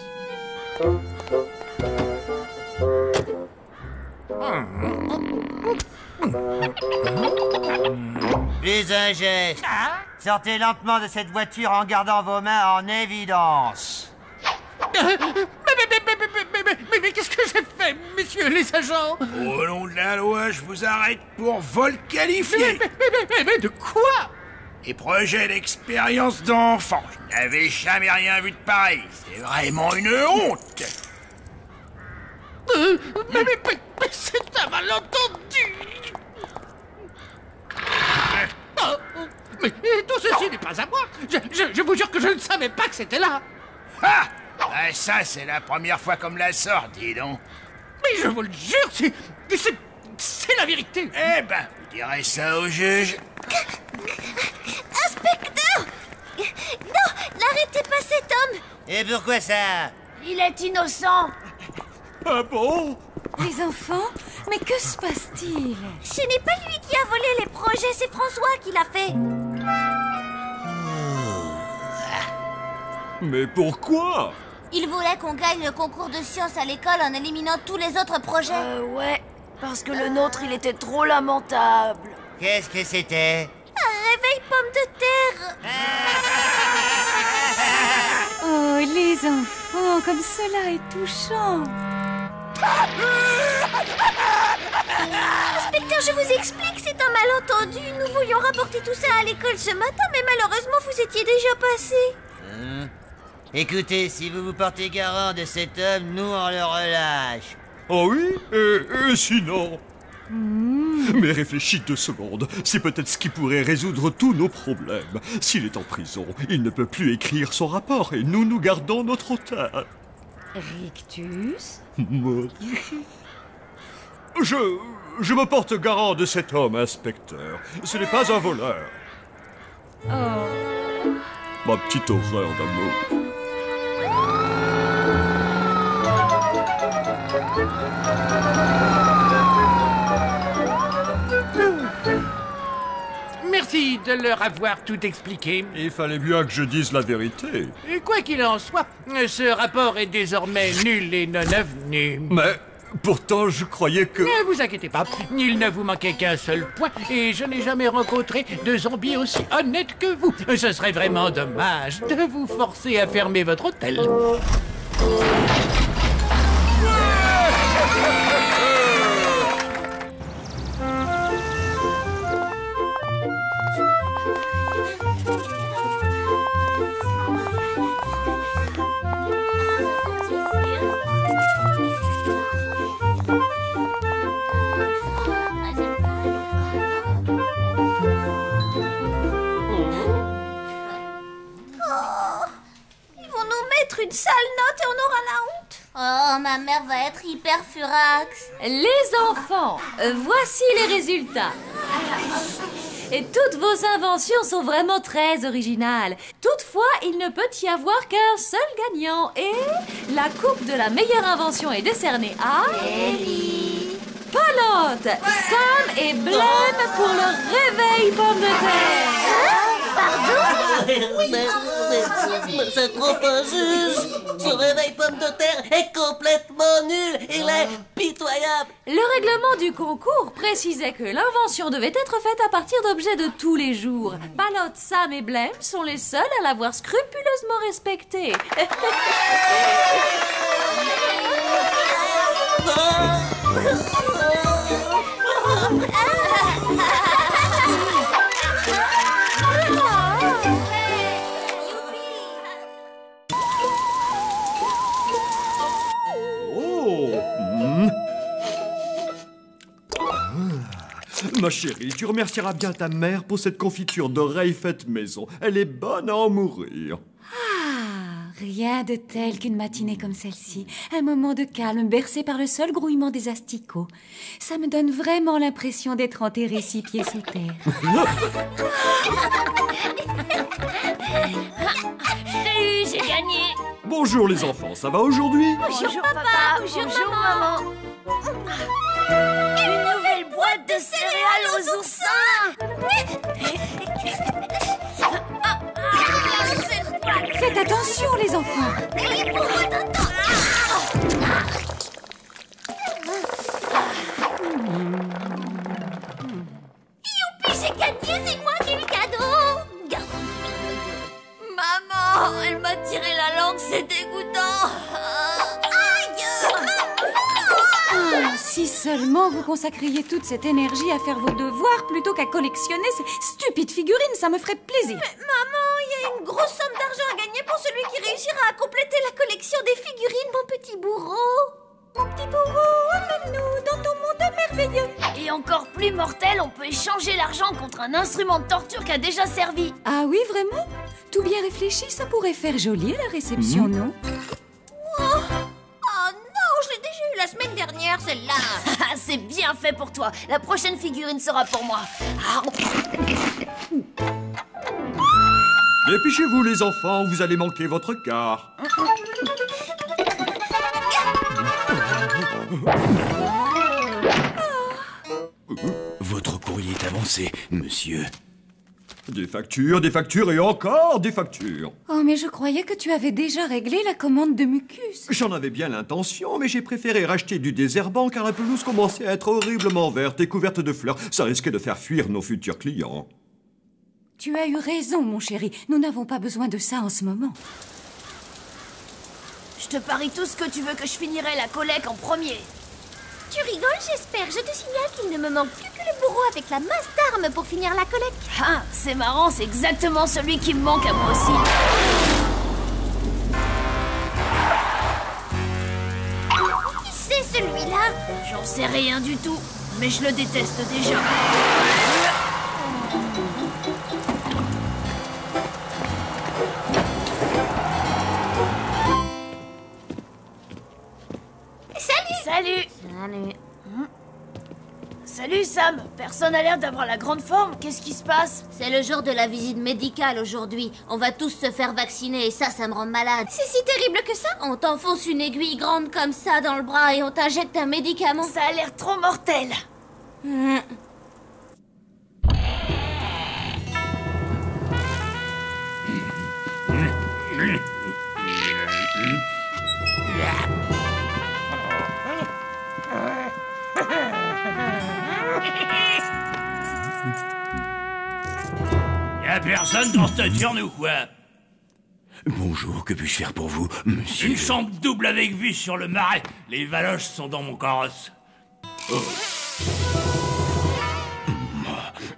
Plus un geste. Sortez lentement de cette voiture en gardant vos mains en évidence. Mais qu'est-ce que j'ai fait, messieurs les agents? Au nom de la loi, je vous arrête pour vol qualifié. Mais de quoi? Et projet d'expérience d'enfant. Je n'avais jamais rien vu de pareil. C'est vraiment une honte. Mais c'est un malentendu. Mais tout ceci n'est pas à moi. Je vous jure que je ne savais pas que c'était là. Ah! Ça, c'est la première fois qu'on me la sort, dis donc. Mais je vous le jure, c'est la vérité. Eh ben, vous direz ça au juge. Inspecteur! Non, n'arrêtez pas cet homme! Et pourquoi ça? Il est innocent. Ah bon? Les enfants, mais que se passe-t-il? Ce n'est pas lui qui a volé les projets, c'est François qui l'a fait. Mais pourquoi? Il voulait qu'on gagne le concours de sciences à l'école en éliminant tous les autres projets. Ouais, parce que le nôtre, il était trop lamentable. Qu'est-ce que c'était? Un réveil pomme de terre. Oh, les enfants, comme cela est touchant. Inspecteur, je vous explique, c'est un malentendu. Nous voulions rapporter tout ça à l'école ce matin, mais malheureusement, vous étiez déjà passé. Écoutez, si vous vous portez garant de cet homme, nous on le relâche. Oh oui? Et sinon? Mais réfléchis 2 secondes. C'est peut-être ce qui pourrait résoudre tous nos problèmes. S'il est en prison, il ne peut plus écrire son rapport et nous gardons notre hôtel. Rictus? Je me porte garant de cet homme, inspecteur. Ce n'est pas un voleur. Oh. Ma petite horreur d'amour. Merci de leur avoir tout expliqué. Il fallait bien que je dise la vérité. Et quoi qu'il en soit, ce rapport est désormais nul et non avenu. Mais pourtant, je croyais que... Ne vous inquiétez pas, il ne vous manquait qu'un seul point, et je n'ai jamais rencontré de zombie aussi honnête que vous. Ce serait vraiment dommage de vous forcer à fermer votre hôtel. Une sale note et on aura la honte. Oh, ma mère va être hyper furax. Les enfants, voici les résultats. Et toutes vos inventions sont vraiment très originales. Toutefois, il ne peut y avoir qu'un seul gagnant. Et la coupe de la meilleure invention est décernée à... Ellie. Palotte, Sam et Blaine pour le réveil pomme de terre. Pardon? Oui. vas-y. Mais c'est trop injuste. Ce réveil pomme de terre est complètement nul. Il est pitoyable. Le règlement du concours précisait que l'invention devait être faite à partir d'objets de tous les jours. Palotte, Sam et Blême sont les seuls à l'avoir scrupuleusement respecté. Ma chérie, tu remercieras bien ta mère pour cette confiture d'oreille faite maison. Elle est bonne à en mourir. Rien de tel qu'une matinée comme celle-ci. Un moment de calme bercé par le seul grouillement des asticots. Ça me donne vraiment l'impression d'être enterré 6 pieds sous terre. Je t'ai eu, j'ai gagné. Bonjour les enfants, ça va aujourd'hui? Bonjour papa, bonjour maman. Une nouvelle boîte de céréales aux oursins. Faites attention les enfants. Youpi, j'ai gagné, c'est moi qui ai le cadeau. Maman, elle m'a tiré la langue, c'est dégoûtant. Si seulement vous consacriez toute cette énergie à faire vos devoirs plutôt qu'à collectionner ces stupides figurines, ça me ferait plaisir. Mais maman, il y a une grosse somme d'argent à gagner pour celui qui réussira à compléter la collection des figurines, mon petit bourreau. Mon petit bourreau, emmène-nous dans ton monde merveilleux. Et encore plus mortel, on peut échanger l'argent contre un instrument de torture qui a déjà servi. Ah oui, vraiment? Tout bien réfléchi, ça pourrait faire joli à la réception, non? Oh non, je l'ai déjà eu la semaine dernière, celle-là. C'est bien fait pour toi. La prochaine figurine sera pour moi. Dépêchez-vous les enfants, vous allez manquer votre quart. Votre courrier est avancé, monsieur. Des factures et encore des factures. Oh, mais je croyais que tu avais déjà réglé la commande de mucus. J'en avais bien l'intention, mais j'ai préféré racheter du désherbant car la pelouse commençait à être horriblement verte et couverte de fleurs. Ça risquait de faire fuir nos futurs clients. Tu as eu raison, mon chéri. Nous n'avons pas besoin de ça en ce moment. Je te parie tout ce que tu veux que je finirai la collecte en premier. Tu rigoles, j'espère. Je te signale qu'il ne me manque plus que le bourreau avec la masse d'armes pour finir la collecte. Ah, c'est marrant, c'est exactement celui qui me manque à moi aussi. Qui c'est celui-là? J'en sais rien du tout, mais je le déteste déjà. Salut. Salut Sam. Personne n'a l'air d'avoir la grande forme. Qu'est-ce qui se passe? C'est le jour de la visite médicale aujourd'hui. On va tous se faire vacciner et ça me rend malade. C'est si terrible que ça? On t'enfonce une aiguille grande comme ça dans le bras et on t'injecte un médicament. Ça a l'air trop mortel. Y'a personne dans cette urne ou quoi? Bonjour, que puis-je faire pour vous, monsieur? Une chambre double avec vue sur le marais. Les valoches sont dans mon carrosse. Oh.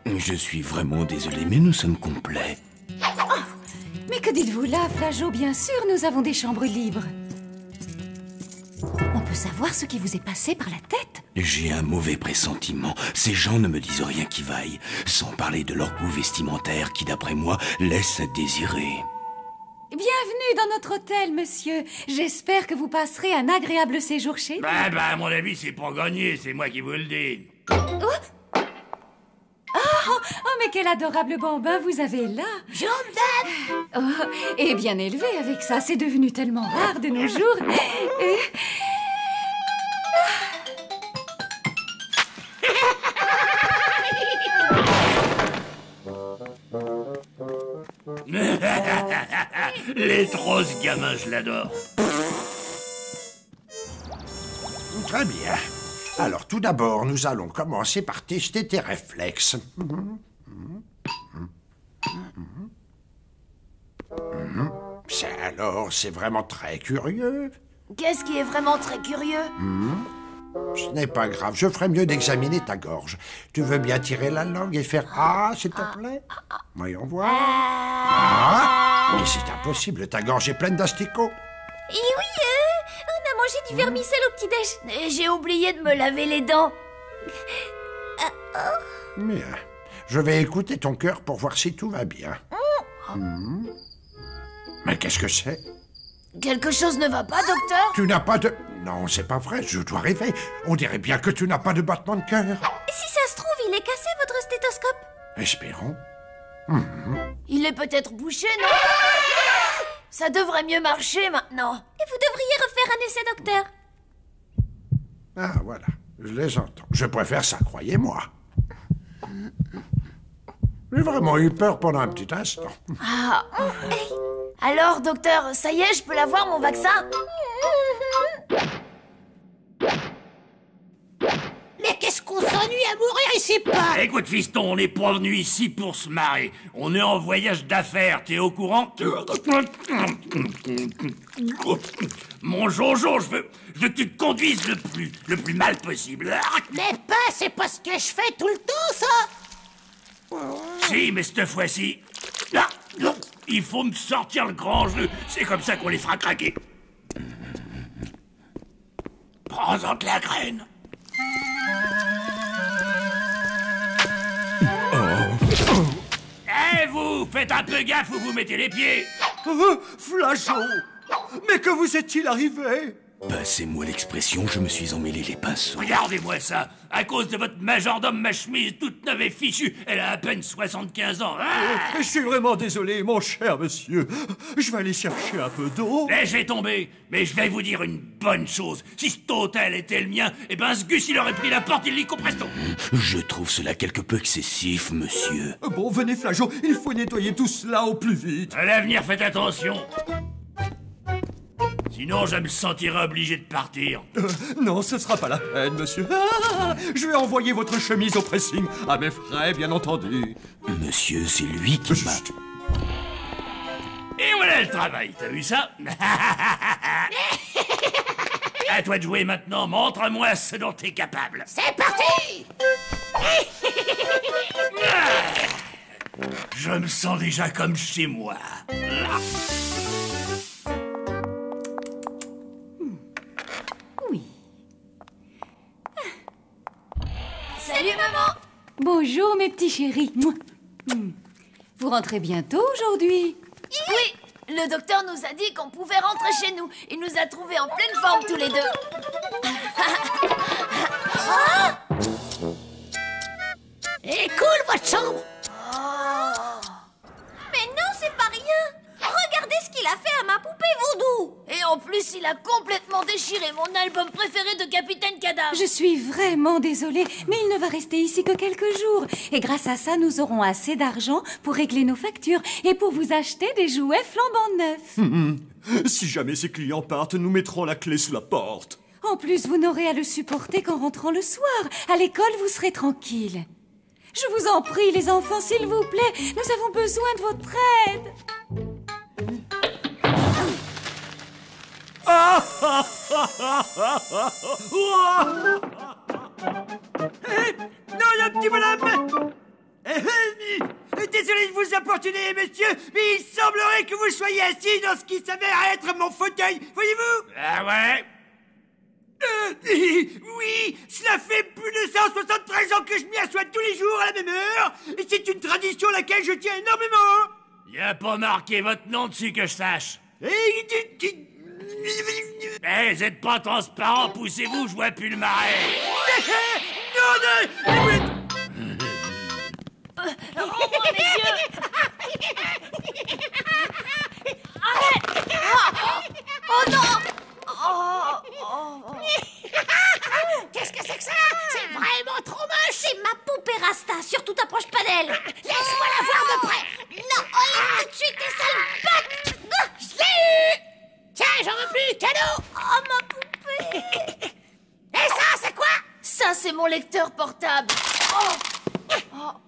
Je suis vraiment désolé, mais nous sommes complets. Oh, mais que dites-vous là, Flageot? Bien sûr, nous avons des chambres libres. On peut savoir ce qui vous est passé par la tête? J'ai un mauvais pressentiment. Ces gens ne me disent rien qui vaille, sans parler de leur goût vestimentaire qui, d'après moi, laisse à désirer. Bienvenue dans notre hôtel, monsieur. J'espère que vous passerez un agréable séjour chez nous. À mon avis, c'est pour gagner, c'est moi qui vous le dis. Oh, mais quel adorable bambin vous avez là. Oh, et bien élevé avec ça, c'est devenu tellement rare de nos jours. Les trosses gamins, je l'adore. Très bien. Alors, tout d'abord, nous allons commencer par tester tes réflexes. C'est vraiment très curieux. Qu'est-ce qui est vraiment très curieux? Ce n'est pas grave, je ferais mieux d'examiner ta gorge. Tu veux bien tirer la langue et faire « Ah », s'il te plaît? Voyons voir. Ah. Mais c'est impossible, ta gorge est pleine d'asticots. Et oui, on a mangé du vermicelle au petit-déj. Et j'ai oublié de me laver les dents. Bien. Je vais écouter ton cœur pour voir si tout va bien. Mais qu'est-ce que c'est? Quelque chose ne va pas, docteur? Tu n'as pas de... Non, c'est pas vrai, je dois rêver. On dirait bien que tu n'as pas de battement de cœur. Si ça se trouve, il est cassé, votre stéthoscope. Espérons. Il est peut-être bouché, non? Ça devrait mieux marcher maintenant. Et vous devriez refaire un essai, docteur. Ah, voilà, je les entends. Je préfère ça, croyez-moi. J'ai vraiment eu peur pendant un petit instant. Ah. Alors, docteur, ça y est, je peux l'avoir, mon vaccin? Mais qu'est-ce qu'on s'ennuie à mourir ici, pas? Écoute, fiston, on n'est pas venu ici pour se marrer. On est en voyage d'affaires, t'es au courant? Mon Jojo, je veux que tu te conduises le plus mal possible. Mais pas, c'est pas ce que je fais tout le temps, ça. Si, mais cette fois-ci... Il faut me sortir le grand jeu. C'est comme ça qu'on les fera craquer. Prends-en de la graine. Eh, vous, faites un peu gaffe où vous mettez les pieds. Flashot! Mais que vous est-il arrivé? Passez-moi l'expression, je me suis emmêlé les pinceaux. Regardez-moi ça. À cause de votre majordome, ma chemise toute neuve et fichue, elle a à peine 75 ans. Je suis vraiment désolé, mon cher monsieur. Je vais aller chercher un peu d'eau. Laissez tomber. Mais je vais vous dire une bonne chose. Si cet hôtel était le mien, eh ben ce Gus, il aurait pris la porte et l'hélico presto. Je trouve cela quelque peu excessif, monsieur. Bon, venez, Flashot. Il faut nettoyer tout cela au plus vite. À l'avenir, faites attention. Sinon, je me sentirai obligé de partir. Non, ce sera pas la peine, monsieur. Je vais envoyer votre chemise au pressing, à mes frais, bien entendu. Monsieur, c'est lui qui m'a... Et voilà le travail, t'as vu ça? À toi de jouer maintenant, montre-moi ce dont t'es capable. C'est parti. Je me sens déjà comme chez moi. Salut, maman! Bonjour, mes petits chéris. Vous rentrez bientôt aujourd'hui? Oui, le docteur nous a dit qu'on pouvait rentrer chez nous. Il nous a trouvés en pleine forme tous les deux. Et cool, votre chambre! Mais non, c'est pas rien! Regardez ce qu'il a fait à ma poupée voodoo! Et en plus, il a complètement déchiré mon album préféré de Capitaine Cadavre. Je suis vraiment désolée, mais il ne va rester ici que quelques jours. Et grâce à ça, nous aurons assez d'argent pour régler nos factures et pour vous acheter des jouets flambant neufs. Si jamais ces clients partent, nous mettrons la clé sous la porte. En plus, vous n'aurez à le supporter qu'en rentrant le soir. À l'école, vous serez tranquille. Je vous en prie, les enfants, s'il vous plaît, nous avons besoin de votre aide. Non, le petit bonhomme! Désolé de vous importuner, monsieur, mais il semblerait que vous soyez assis dans ce qui s'avère être mon fauteuil, voyez-vous? Ah ouais? Oui, cela fait plus de 173 ans que je m'y assois tous les jours à la même heure, et c'est une tradition à laquelle je tiens énormément. Y a pas marqué votre nom dessus que je sache. Vous êtes pas transparent, poussez-vous, je vois plus le marais. Oh non! Qu'est-ce que c'est que ça? C'est vraiment trop moche! C'est ma poupée Rasta, surtout t'approche pas d'elle! Laisse-moi la voir de près! Non, enlève tout de suite tes lecteur portable.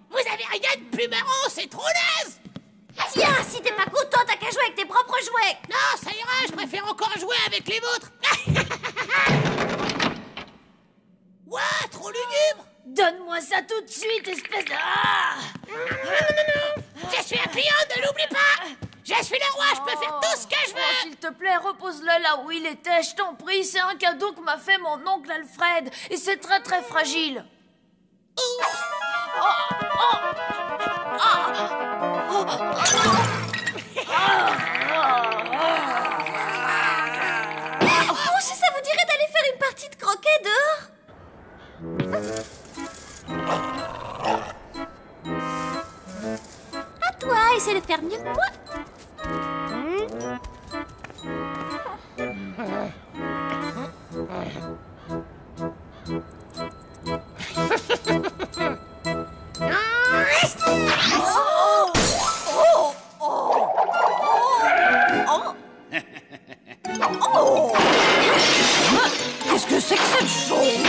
Vous avez rien de plus marrant, c'est trop naze. Tiens, si t'es pas content, t'as qu'à jouer avec tes propres jouets. Non, ça ira, je préfère encore jouer avec les vôtres. Ouah, trop lugubre. Donne-moi ça tout de suite, espèce de... Non. Je suis un client, ne l'oublie pas. Je suis le roi, je peux faire tout ce que je veux. S'il te plaît, repose-le là où il était, je t'en prie. C'est un cadeau que m'a fait mon oncle Alfred. Et c'est très très fragile. Oh, si ça vous dirait d'aller faire une partie de croquet dehors? À toi, essaie de faire mieux que moi. Qu'est-ce que c'est que cette chose?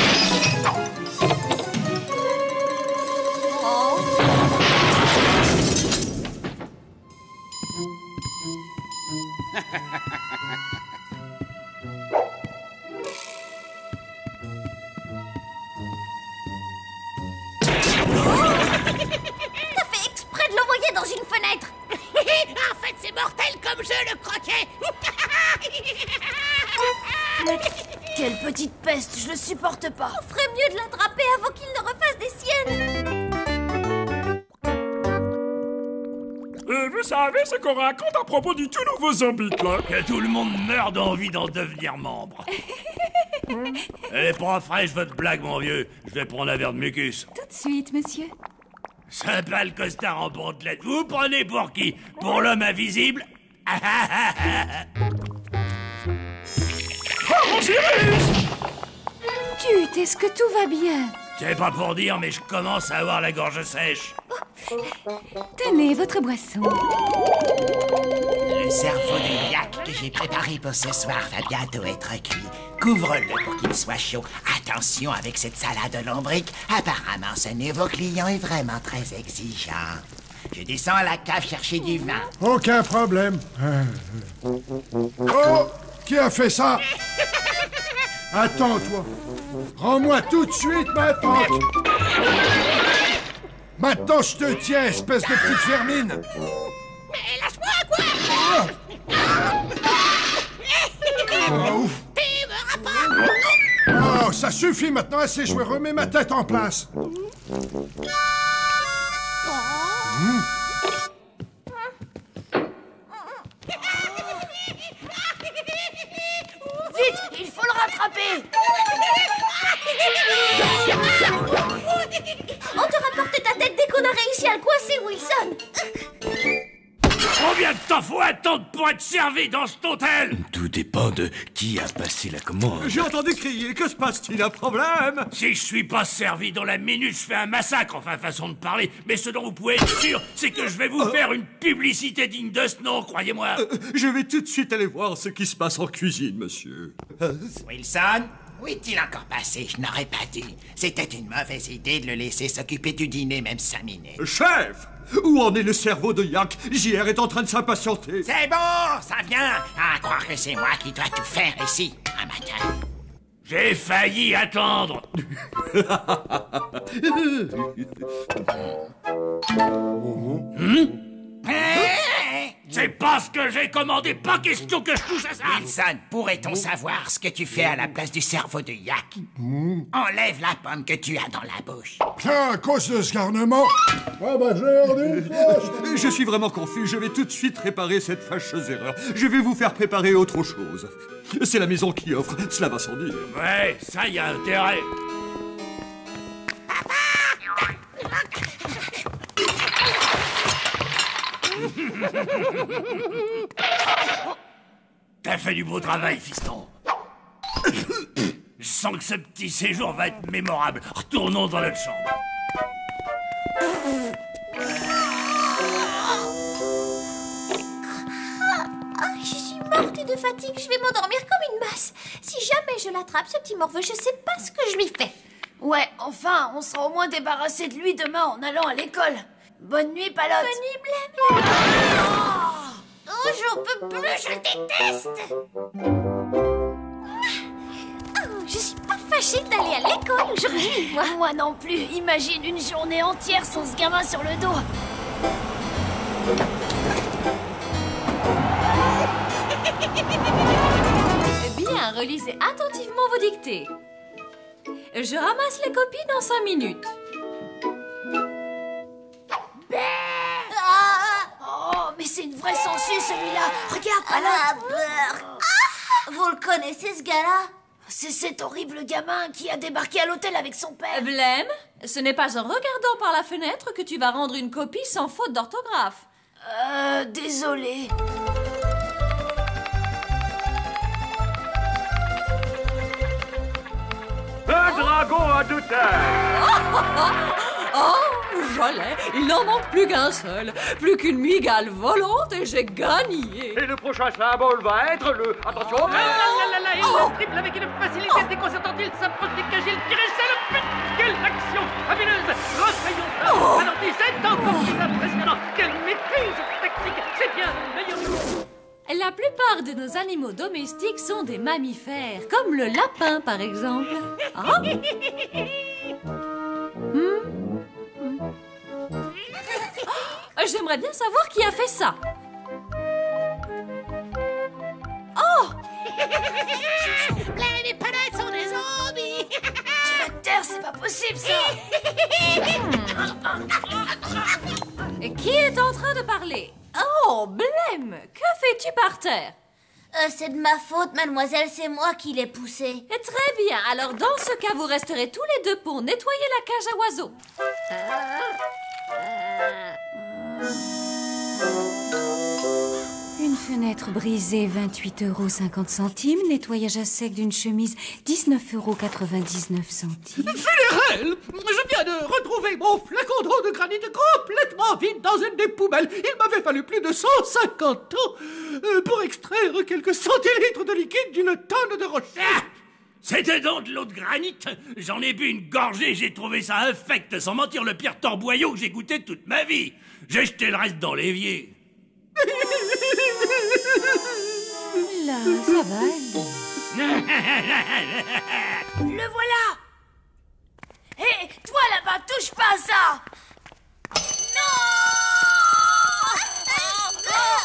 T'as fait exprès de l'envoyer dans une fenêtre. En fait, c'est mortel comme jeu, le croquet. Quelle petite peste, je le supporte pas. On ferait mieux de l'attraper avant qu'il ne refasse des siennes. Et vous savez ce qu'on raconte à propos du tout nouveau zombie là? Que tout le monde meurt d'envie d'en devenir membre. Elle est pas fraîche votre blague, mon vieux. Je vais prendre un verre de mucus. Tout de suite, monsieur. Sympa le costard en bandelette. Vous prenez pour qui? Pour l'homme invisible? Oh, Osiris! Tut, est-ce que tout va bien? C'est pas pour dire, mais je commence à avoir la gorge sèche. Tenez, votre boisson. Le cerveau de yak que j'ai préparé pour ce soir va bientôt être cuit. Couvre-le pour qu'il soit chaud. Attention avec cette salade de lombric. Apparemment, ce nouveau client est vraiment très exigeant. Je descends à la cave chercher du vin. Aucun problème. Oh! Qui a fait ça? Attends, toi. Rends-moi tout de suite ma tante. Maintenant, je te tiens, espèce de petite vermine. Mais lâche-moi, quoi! Oh, oh, ça suffit maintenant, assez joué. Remets ma tête en place. Vite, il faut le rattraper. On te rapporte ta tête dès qu'on a réussi à le coincer, Wilson. Combien de temps faut attendre pour être servi dans cet hôtel? Tout dépend de qui a passé la commande. J'ai entendu crier, que se passe-t-il? Un problème? Si je suis pas servi dans la minute, je fais un massacre, enfin façon de parler. Mais ce dont vous pouvez être sûr, c'est que je vais vous faire une publicité digne de ce nom, croyez-moi. Je vais tout de suite aller voir ce qui se passe en cuisine, monsieur. Wilson, où est-il encore passé? Je n'aurais pas dû. C'était une mauvaise idée de le laisser s'occuper du dîner même 5 minutes. Chef! Où en est le cerveau de Yak? JR est en train de s'impatienter. C'est bon, ça vient. À croire que c'est moi qui dois tout faire ici, un matin. J'ai failli attendre. C'est pas ce que j'ai commandé, pas question que je touche à ça. Wilson, pourrait-on savoir ce que tu fais à la place du cerveau de Yak? Enlève la pomme que tu as dans la bouche. Tiens, à cause de ce garnement. Ah bah j'ai ordonné. Je suis vraiment confus. Je vais tout de suite réparer cette fâcheuse erreur. Je vais vous faire préparer autre chose. C'est la maison qui offre, cela va sans dire. Ouais, ça y a intérêt. T'as fait du beau travail, fiston. Je sens que ce petit séjour va être mémorable. Retournons dans notre chambre. Je suis morte de fatigue, je vais m'endormir comme une masse. Si jamais je l'attrape, ce petit morveux, je sais pas ce que je lui fais. Ouais, enfin, on sera au moins débarrassé de lui demain en allant à l'école. Bonne nuit, Palotte. Bonne nuit, Blême. Oh, j'en peux plus, je le déteste. Oh, je suis pas fâchée d'aller à l'école aujourd'hui, moi. Moi non plus. Imagine une journée entière sans ce gamin sur le dos. Bien, relisez attentivement vos dictées. Je ramasse les copies dans 5 minutes. Oh, mais c'est une vraie sangsue, celui-là. Regarde, Palotte. Vous le connaissez, ce gars-là? C'est cet horrible gamin qui a débarqué à l'hôtel avec son père. Blême, ce n'est pas en regardant par la fenêtre que tu vas rendre une copie sans faute d'orthographe. Désolé. Un dragon à 2 têtes. Oh, j'allais. Il n'en manque plus qu'un seul. Plus qu'une migale volante et j'ai gagné. Et le prochain symbole va être le... Attention. Il le triple avec une facilité déconcertante. Il s'approche des cages, il tire et c'est le but. Quelle action fabuleuse. Refaillons. Ralenti, c'est encore plus impressionnant. Quelle maîtrise tactique. C'est bien le meilleur. La plupart de nos animaux domestiques sont des mammifères, comme le lapin par exemple. Ah. J'aimerais bien savoir qui a fait ça. Oh! Plein des palettes sont des zombies. Tu vas te taire, c'est pas possible ça. Et qui est en train de parler? Oh, Blême, que fais-tu par terre? C'est de ma faute, mademoiselle, c'est moi qui l'ai poussé. Très bien, alors dans ce cas, vous resterez tous les deux pour nettoyer la cage à oiseaux. Une fenêtre brisée, 28,50 €. Nettoyage à sec d'une chemise, 19,99 €. Funérailles! Je viens de retrouver mon flacon d'eau de granit complètement vide dans une des poubelles. Il m'avait fallu plus de 150 ans pour extraire quelques centilitres de liquide d'une tonne de rochers. C'était donc de l'eau de granit. J'en ai bu une gorgée, j'ai trouvé ça infect, sans mentir, le pire torboyau que j'ai goûté toute ma vie. J'ai jeté le reste dans l'évier. Là, ça va aller. Le voilà. Hé, toi là-bas, touche pas à ça.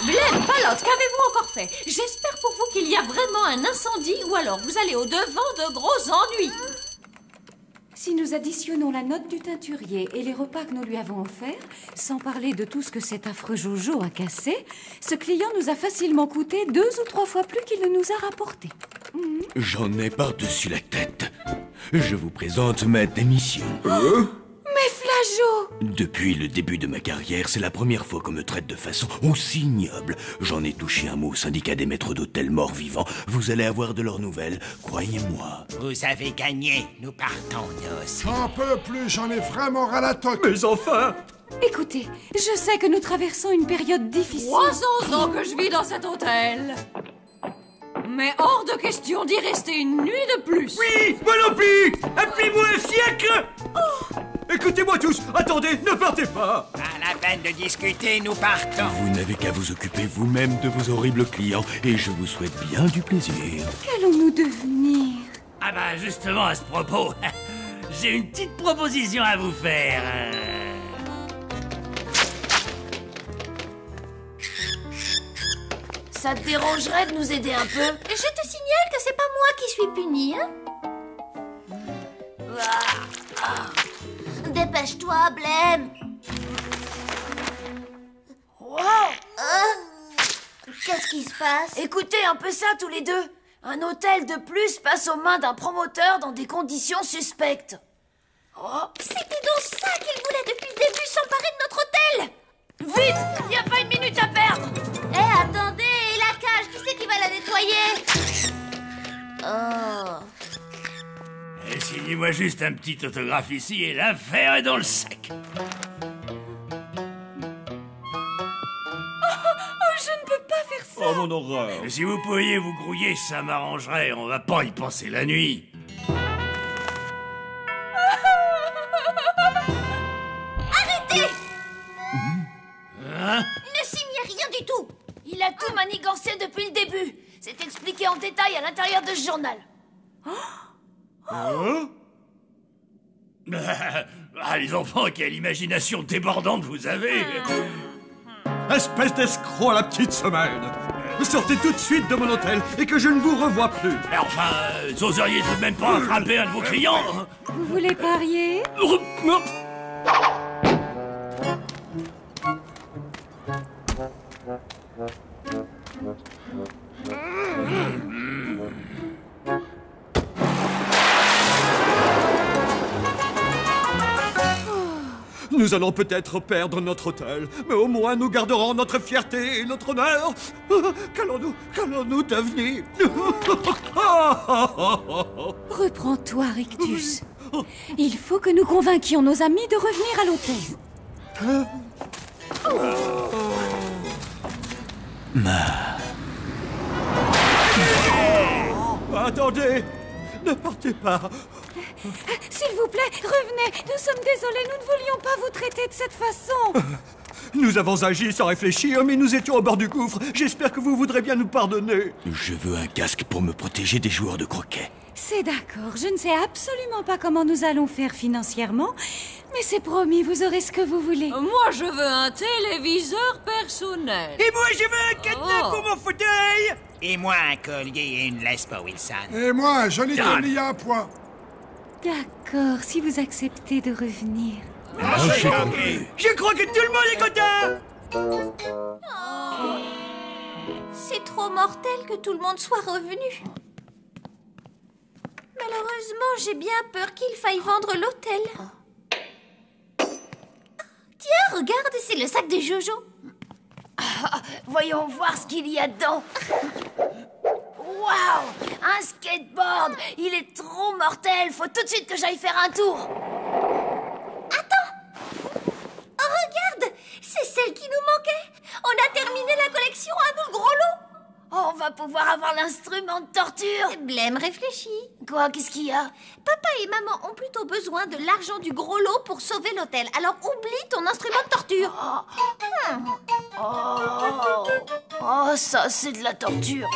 Blême, Palotte, qu'avez-vous encore fait? J'espère pour vous qu'il y a vraiment un incendie ou alors vous allez au-devant de gros ennuis. Si nous additionnons la note du teinturier et les repas que nous lui avons offerts, sans parler de tout ce que cet affreux Jojo a cassé, ce client nous a facilement coûté 2 ou 3 fois plus qu'il ne nous a rapporté. J'en ai par-dessus la tête. Je vous présente ma démission. Mais Flageot! Depuis le début de ma carrière, c'est la première fois qu'on me traite de façon aussi ignoble. J'en ai touché un mot au syndicat des maîtres d'hôtel morts-vivants. Vous allez avoir de leurs nouvelles, croyez-moi. Vous avez gagné. Nous partons, nous aussi. J'en peux plus, j'en ai vraiment ras la toque. Mais enfin! Écoutez, je sais que nous traversons une période difficile. 300 ans que je vis dans cet hôtel. Mais hors de question d'y rester une nuit de plus. Oui, moi non plus. Appelez-moi un fiacre. Écoutez-moi tous, attendez, ne partez pas. Pas la peine de discuter, nous partons. Vous n'avez qu'à vous occuper vous-même de vos horribles clients et je vous souhaite bien du plaisir. Qu'allons-nous devenir? Ah bah justement, à ce propos, j'ai une petite proposition à vous faire. Ça te dérangerait de nous aider un peu? Je te signale que c'est pas moi qui suis punie, hein? Dépêche-toi, Blême. Wow. Qu'est-ce qui se passe? Écoutez un peu ça tous les deux. Un hôtel de plus passe aux mains d'un promoteur dans des conditions suspectes. Oh. C'était donc ça qu'il voulait depuis le début, s'emparer de notre hôtel. Vite, il n'y a pas une minute à perdre. Attendez, et la cage, qui c'est qui va la nettoyer? Oh. Signez-moi juste un petit autographe ici et l'affaire est dans le sac. Je ne peux pas faire ça. Oh mon horreur. Si vous pouviez vous grouiller, ça m'arrangerait. On va pas y penser la nuit. Hein? Ne signez rien du tout. Il a tout manigancé depuis le début. C'est expliqué en détail à l'intérieur de ce journal. Hein? Ah, les enfants, quelle imagination débordante vous avez! Espèce d'escroc à la petite semaine! Sortez tout de suite de mon hôtel et que je ne vous revoie plus! Mais enfin, n'oseriez tout de même pas frapper un de vos clients! Vous voulez parier? Nous allons peut-être perdre notre hôtel, mais au moins nous garderons notre fierté et notre honneur. Qu'allons-nous devenir? Reprends-toi, Rictus. Il faut que nous convainquions nos amis de revenir à l'hôtel. Attendez! Ne partez pas! S'il vous plaît, revenez. Nous sommes désolés, nous ne voulions pas vous traiter de cette façon. Nous avons agi sans réfléchir, mais nous étions au bord du gouffre. J'espère que vous voudrez bien nous pardonner. Je veux un casque pour me protéger des joueurs de croquet. C'est d'accord, je ne sais absolument pas comment nous allons faire financièrement, mais c'est promis, vous aurez ce que vous voulez. Moi, je veux un téléviseur personnel. Et moi, je veux un cadenas pour mon fauteuil. Et moi, un collier et une laisse pour Wilson. Et moi, un joli collier à pois. D'accord, si vous acceptez de revenir. Je crois que tout le monde est content. C'est trop mortel que tout le monde soit revenu. Malheureusement, j'ai bien peur qu'il faille vendre l'hôtel. Tiens, regarde, c'est le sac de Jojo. Voyons voir ce qu'il y a dedans. Waouh! Un skateboard! Il est trop mortel! Faut tout de suite que j'aille faire un tour! Attends! Oh, regarde! C'est celle qui nous manquait! On a terminé la collection à nous, le gros lot! Oh, on va pouvoir avoir l'instrument de torture! Blême réfléchit. Quoi? Qu'est-ce qu'il y a? Papa et maman ont plutôt besoin de l'argent du gros lot pour sauver l'hôtel. Alors oublie ton instrument de torture. Oh, ça, c'est de la torture.